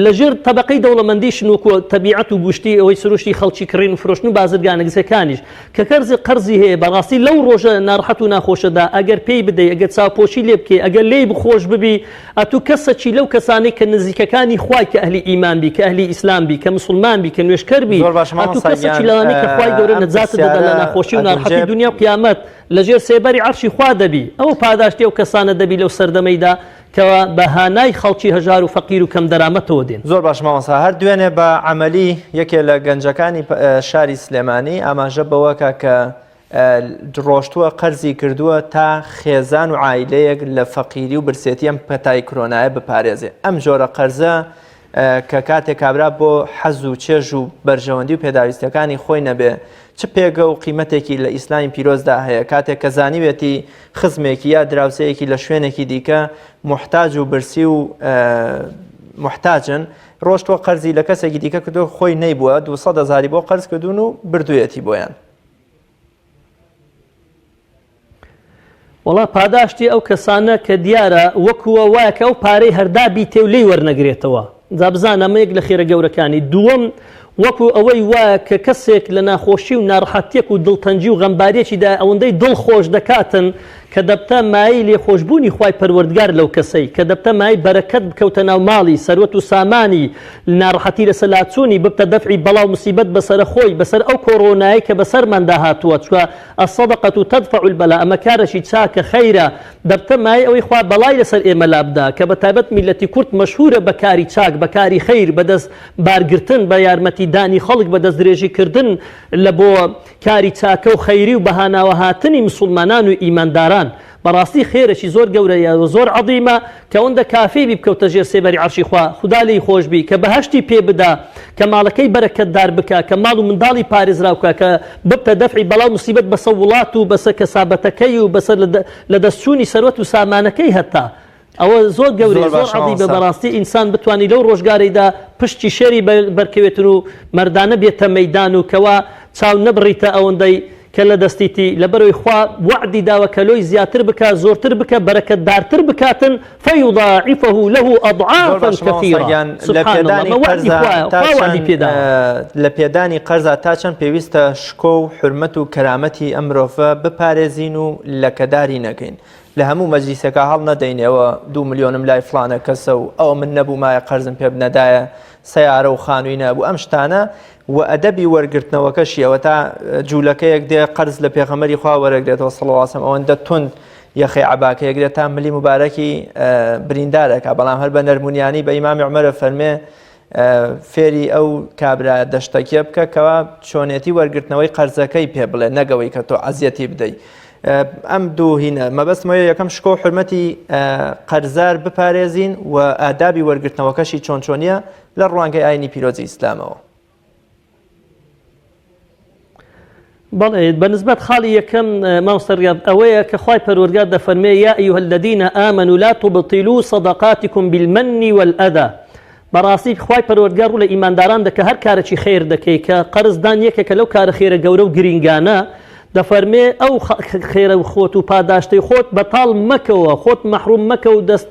لەژێر تەبەقەی دەوڵەمەندیشن وەکو تەبیعەت و گوشتی ئەوەی سروشتی خەڵکی کڕین و فرۆشتن و بازرگانە گزەکانیش کە قەرزی هەیە، بەڕاستی لەو ڕۆژە ناڕەحەت و ناخۆشەدا ئەگەر پێی بدەی، ئەگەر چاوپۆشی لێ بکەی، ئەگەر لێی بخۆش ببی، ئەتوو کەسەکی لەو کەسانەی کە نزیکەکانی خوای کە ئەهلی ئیمان بی، کە ئەهلی ئیسلام بی، کە مسلمان بی، کە نوێژکەر بی، ئەتوو کەسەکی لەوانەی کە خوای گەورە نەجاتت دەدا لە ناخۆشی و ناڕەحەتی دنیا و قیامەت لەژێر سێبەری عەرشی خوا دەبی. ئەو پاداشتی ئەو کەسانە دەبی لەو سەردەمەیدا کەوا بەهانای خەڵکی هەژار و فەقیر و کەم دەرامەتەوە دێن. زۆر باش مامۆستا، هەر دوێنێ بە عەمەلی یەکێ لە گەنجەکانی شاری سلێمانی ئاماژە بەوەکە کە ڕۆشتووە قەرزی کردووە تا خێزان و عایلەیەک لە فەقیری و برسێتی ئەم پەتای کۆرۆنایە بپارێزێ. ئەم جۆرە قەرزە کە کاتێک کابرا بۆ حەز و چێژ و بەرژەوەندی و پێداویستەکانی خۆی نەبێ چ پێگە و قیمەتێکی لە ئیسلامی پیرۆزدا هەیە، کاتێک کە زانیوێتی خزمێکی یا دراوسەیەکی لە شوێنێکی دیکە محتاج و برسی و محتاجن، ڕۆشتوە قەرزی لە کەسێکی دیکە کردو خۆی نەیبووە 200,000 بۆ قەرز کردوون و بردوویەتی بۆیان. وڵا پاداشتی ئەو کەسانە کە دیارە وەکووە وایە کە ئەو پارەی هەردابی تێو لێی وەرنەگرێتەوە. جا بزانە ئەمە یەک لە خێرە گەورەکانی. دووەم وەکو ئەوەی وایە کە کەسێک لە ناخۆشی و ناڕەحەتیەک و دڵتەنجی و غەمبارێکیدا ئەوەندەی دڵ خۆش دەکاتن کە دەبتە مای لێخۆشببوونی خوای پەروەردگار لەو کەسەی کە دەبتە مای بەرەکەت بکەوتە ناو ماڵی سەروەت و سامانی ناڕەحەتی لە سەلاچوونی ببتە دەفعی بەڵاو مصیبەت بەسەر خۆی بەسەر ئەو کۆڕۆنایی کە بەسەرماندا هاتووە چوە الصەدەقەت تەدفع البەلا ئەمە کارەشی چاکە خەیرە دەبتە مای ئەوەی خوا بەڵای لەسەر ئێمە لابدا کە بەتایبەت میلەتی کورد مەشهورە بەکاری چاک بەکاری خەیر بەدەست بارگرتن بە یارمەتی دانی خەڵک بەدەست درێژیکردن لە بۆ کاری چاکە و خەیری و بەهاناوە هاتنی مسلمانان و ئیمانداران بەڕاستی خێرەشی زۆر گەورەیە و زۆر عەظیمە کە ئەوەندە کافی بی بکەوتە ژێر سێبەری عەرشی خوا خدا لی خۆش بی کە بەهەشتی پێ بدا کە ماڵەکەی بەرەکەتدار بکە کە ماڵ و منداڵی پارێزراو بکە کە ببتە دەفعی بەڵاو مصیبەت بەسە وڵات و بەسەر کەسابەتەکەی و بەسەر لە دەستچوونی سەروەت و سامانەکەی هەتا ئەوە زۆر گەورەی زۆر عەظیمە بەڕاستی ئینسان بتوانێت لەو ڕۆژگارێدا پشتی شێری بەرکەوێتن و مەردانە بێتە مەیدان و کەوا چاو نەبڕیتە ئەوەندەی کە لە دەستیتی لەبەرەوەی خوا وعدی داوە کە لۆی زیاتر بکە زۆرتر بکە بەرەکەتدارتر بکاتن فەیضاعفه له أضعافا كثيرة لە پێدانی قەرزا تا چەند پێویستە شکۆ و حرمەت و کەرامەتی ئەم مرۆڤە بپارێزین و لەکەداری نەکەین لە هەموو مەجلیسەکە هەڵ نەدەینەوە 2 ملیۆنم لای فلانە کەسە و ئەوە من نەبوو مایە قەرزم پێ بنەدایە سەیارە و خانووی نەبوو ئەم شتانە و ئەدەبی وەرگرتنەوەکەشیەوە تا جوولەکەیەک دێ قەرز لە پێغەمبەری خوا وەرەگرێتەوە صلی الله علیه و سلم ئەوەندە تند یەخی عەباکەیەک تا ملی مبارەکی بریندارەکە بەڵام هەر بە نەرمونیانی بە ئیمامی عومەرە فەرمێ فێری ئەو کابرا دەشتەکێ بکە کەوا چۆنێتی وەرگرتنەوەی قەرزەکەی پێ بڵێ نەگەوەی کە تۆ عەزیەتی بدەیت ئەم دوو هینە مەبەستمەوەی یەکەم شکۆ حرمەتی قەرزار بپارێزین و ئادابی وەرگرتنەوەکەشی چۆن چۆنیە لە ڕوانگەی ئاینی پیرۆزی ئیسلامەوە بەڵێ بەنسبەت خاڵی یەکەم ماوسەریاد ئەوەیە کە خوای پەروەردگار دەفەرمێ یا ئەیها الذین آمنوا لا تبطلوا صدقاتكم بالمن والأذى بەڕاستی خوای پەروەردگار ڕوو لە ئیمانداران دەکە هەر کارێکی خێر دەکەی کە قەرزدان یەکێکە لەو کارە خێرە گەورە و گرینگانە دەفەرمێ ئەو خێرە و خۆت و پاداشتەی خۆت بەتاڵ مەکەوە خۆت مەحروم مەکە و دەست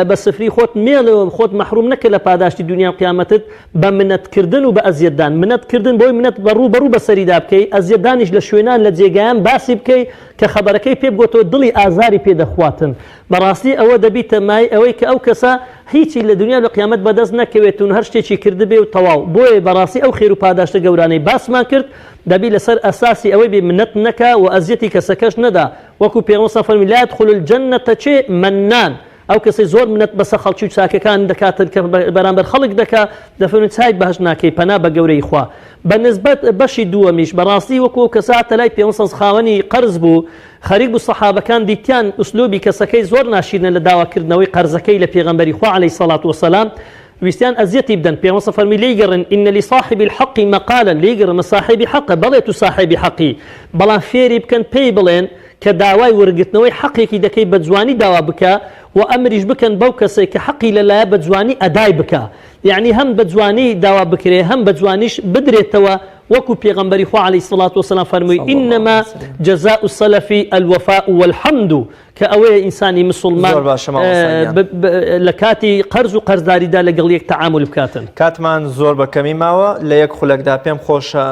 بە سفری خۆت مێڵەوە خۆت مەحروم نەکە لە پاداشتی دنیا و قیامەتت بە منەتکردن و بە ئەزیەتدان منەتکردن بۆی منەت بەڕوو بەسەریدا بکەی ئەزیەتدانیش لە شوێنان لە جێگایان باسی بکەی کە خەبەرەکەی پێ بگۆتەوە دڵی ئازاری پێدەخواتن بەڕاستی ئەوە دەبیتە مای ئەوەی کە ئەو کەسە هیچی لە دنیا لە قیامەت بەدەست نەکەوێتون هەر شتێکی کردبێ و تەواو بۆیە بەڕاستی ئەو خێر و پاداشتە گەورانەی باسمان کرد دەبی لەسەر ئەساسی ئەوەی بێ منەت نەکە و ئەزیەتی کەسەکەش نەدا وەکو پێغەمبەر فەرمی لا يدخل الجنة چێ منان ئەو کەسی زۆر منەت بەسە خەڵکی و چاکەکان دەکاتن کە بەرامبەر خەڵک دەکا دەفەرمێن چای بەهەشت ناکەی پەنا بە گەورەی خوا بەنسبەت بەشی دووەمیش بەڕاستی وەکو کەساتە لای پێغەمبەر خاوەنی قەرز بوو خەریک بوو سەحابەکان دیتیان ئوسلوبی کەسەکەی زۆر ناشیرنە لە داواکردنەوەی قەرزەکەی لە پێغەمبەری خوا عەلەیهی سەڵات وسەلام ویستیان ئەزیەتی بدەن پێغەمبەر فەرمی لێیگەڕن ئین لصاحب الحق مقالا لێیگەڕن صاحبی حەقە بەڵێ تو صاحبی حەقی بەڵام فێری بکەن پێی بڵێن کە داوای وەرگرتنەوەی حەقێکی دەکەی بە جوانی داوا بکە و ئەمریش بکەن بەو کەسێک کە حەقی لەلایە بە جوانی ئەدای بکە یعنی هەم بە جوانی داوا بکرێ هەم بە جوانیش بدرێتەوە وەکو پێغەمبەری خوا عەلەیهی سەڵات وسەلام فەرمووی ئینەما جەزاء السەلەف الوەفاء والحەمد کە ئەوەیە ئینسانی مسلمان لە کاتی قەرز و قەرزداریدا لەگەڵ یەک تەعامل بکاتن کاتمان زۆر بەکەمی ماوە لە یەک خولەکدا پێم خۆشە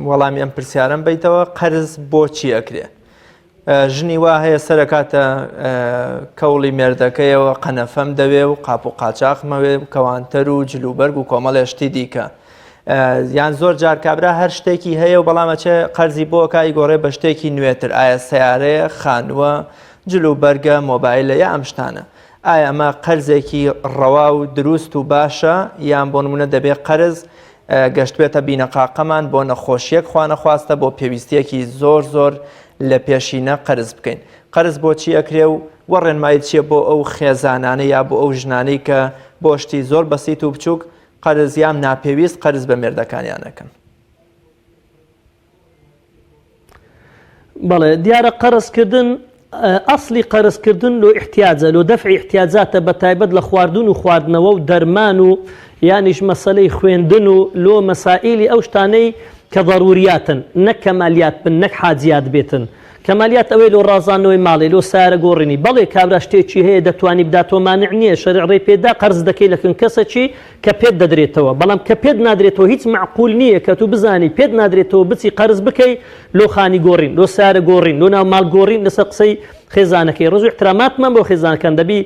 وەڵامی ئەم پرسیارم بیتەوە قەرز بۆچی ئەکرێ ژنی وا هەیە سەرکاتە کەوڵی مێردەکەیەوە قەنەفەم دەوێ و قاپ و قاچاقمەوێ و کەوانتەر و جلوبەرگ و کۆمەڵێشتی دیکە یان زۆر جار کابرا هەر شتێکی هەیە و بەڵامەچێ قەرزی بۆ کای گۆڕێ بە شتێکی نوێتر ئایا سیارەیە خانووە جلوبەرگە مۆبایلە یا ئەم شتانە ئایا ئەمە قەرزێکی ڕەوا و دروست و باشە یان بۆ نمونە دەبێ قەرز گەشتبێتە بینەقاقەمان بۆ نەخۆشیەک خوانەخواستە بۆ پێویستیەکی زۆر لە پێشینە قەرز بکەین قەرز بۆچی ئەکرێ و وەڕێنمایی چییە بۆ ئەو خێزانانە یا بۆ ئەو ژنانەی کە بۆ شتی زۆر بەسیت و بچووک قەرز یان ناپێویست قەرز بە مێردەکانیانەکەن بەڵێ دیارە قەرزکردن ئەسلی قەرزکردن لۆ احتیاجە لۆ دەفعی احتیاجاتە بە تایبەت لە خواردن و خواردنەوە و دەرمان و یانیش مەسەلەی خوێندن و لۆ مەسائیلی ئەو شتانەی کە ضەروریاتن نەک کەمالیات بن نەک حاجیات بێتن کەمالیات ئەوەی لۆ ڕازانەوەی ماڵی لۆ سارە گۆڕینی بەڵێ کابرا شتێکی هەیە دەتوانی بداتەوە مانع نییە شەریعەی پێدا قەرز دەکەی لەکن کەسێکی کە پێت دەدرێتەوە بەڵام کە پێت نادرێتەوە هیچ معقول نییە کە تو بزانی پێت نادرێتەوە بچی قەرز بکەی لۆ خانی گۆڕین لۆ سارە گۆڕین لۆ ناو ماڵ گۆڕین لەسەر قسەی خێزانەکەی ڕۆژ احتراماتمان بۆ خێزانەکان دەبی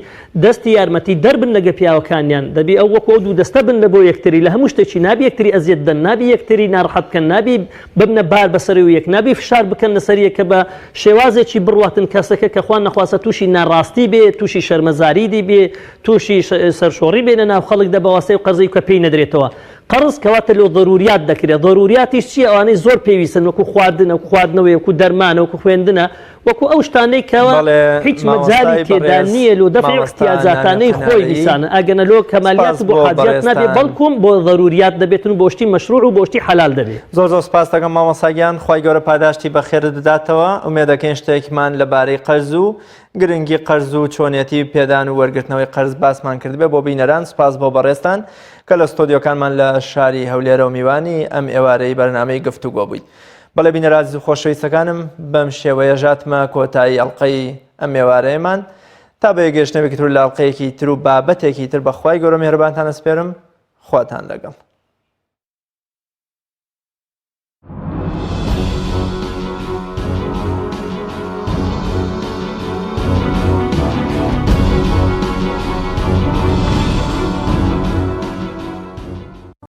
دەستی یارمەتی دەربن لەگە پیاوەکانیان دەبی ئەو وەکو دوو دەستە بن لە بۆ یەکتری لە هەموو شتێکی نابی یەکتری ئەزیەت دەن نابی یەکتری ناڕەحەت بکەن نابی ببنە بار بەسەری و یەک نابی فشار بکەن لەسەر یەکە بە شێوازێکی بڕواتن کەسەکە کە خوان نەخواسە تووشی ناڕاستی بێ تووشی شەرمەزاریدی بێ تووشی سەرشۆڕی بێنە ناو خەڵکدا بە واسەی قەرزەی کە پێی نەدرێتەوە قەرز کەواتە لەو ضروریات دەکرێت ضروریاتیش چیە ئەوانەی زۆر پێویستن وەکو خواردنە وەکو خواردنەوەی وەکو دەرمانە وەکو خوێندنە وەکو ئەو شتانەی کەوە هیچ مەجای تێدا نییە لۆ دەفعی احتیاجاتانەی خۆی دیسانە ئەگەنە لۆ کەمالیات بۆ حاجات نابێ بەڵکوم بۆ ضروریات دەبێتن بۆشتی مەشروع و بۆشتی حەلال دەبێت زۆر زۆر سپاس دەکەم مامۆستاگیان خی گەورە پاداشتی بەخێر بداتەوە ئومێدەکەین شتێکمان لەبارەی قەرز و گرنگی قەرز و چۆنیەتی پێدان و وەرگرتنەوەی قەرز باسمان کردبێ بۆ بینەران سپاس بۆ بەڕێستان کە لە ستۆدیۆکانمان لە شاری هەولێرە و میوانی ئەم ئێوارەی بەرنامەی گفتوگۆ بوویت. بەڵێ بینەرازی و خۆشەویستەکانم بەم شێوەیە ژاتمە کۆتایی ئەڵلقەی ئەم ئێوارەیەمان تا بە گەشتنەوەی تر لە ئەڵلقەیەکی تر و بابەتێکی تر بەخوای گەورە میهرەبانتان ئەسپێرم خواتان لەگەڵ.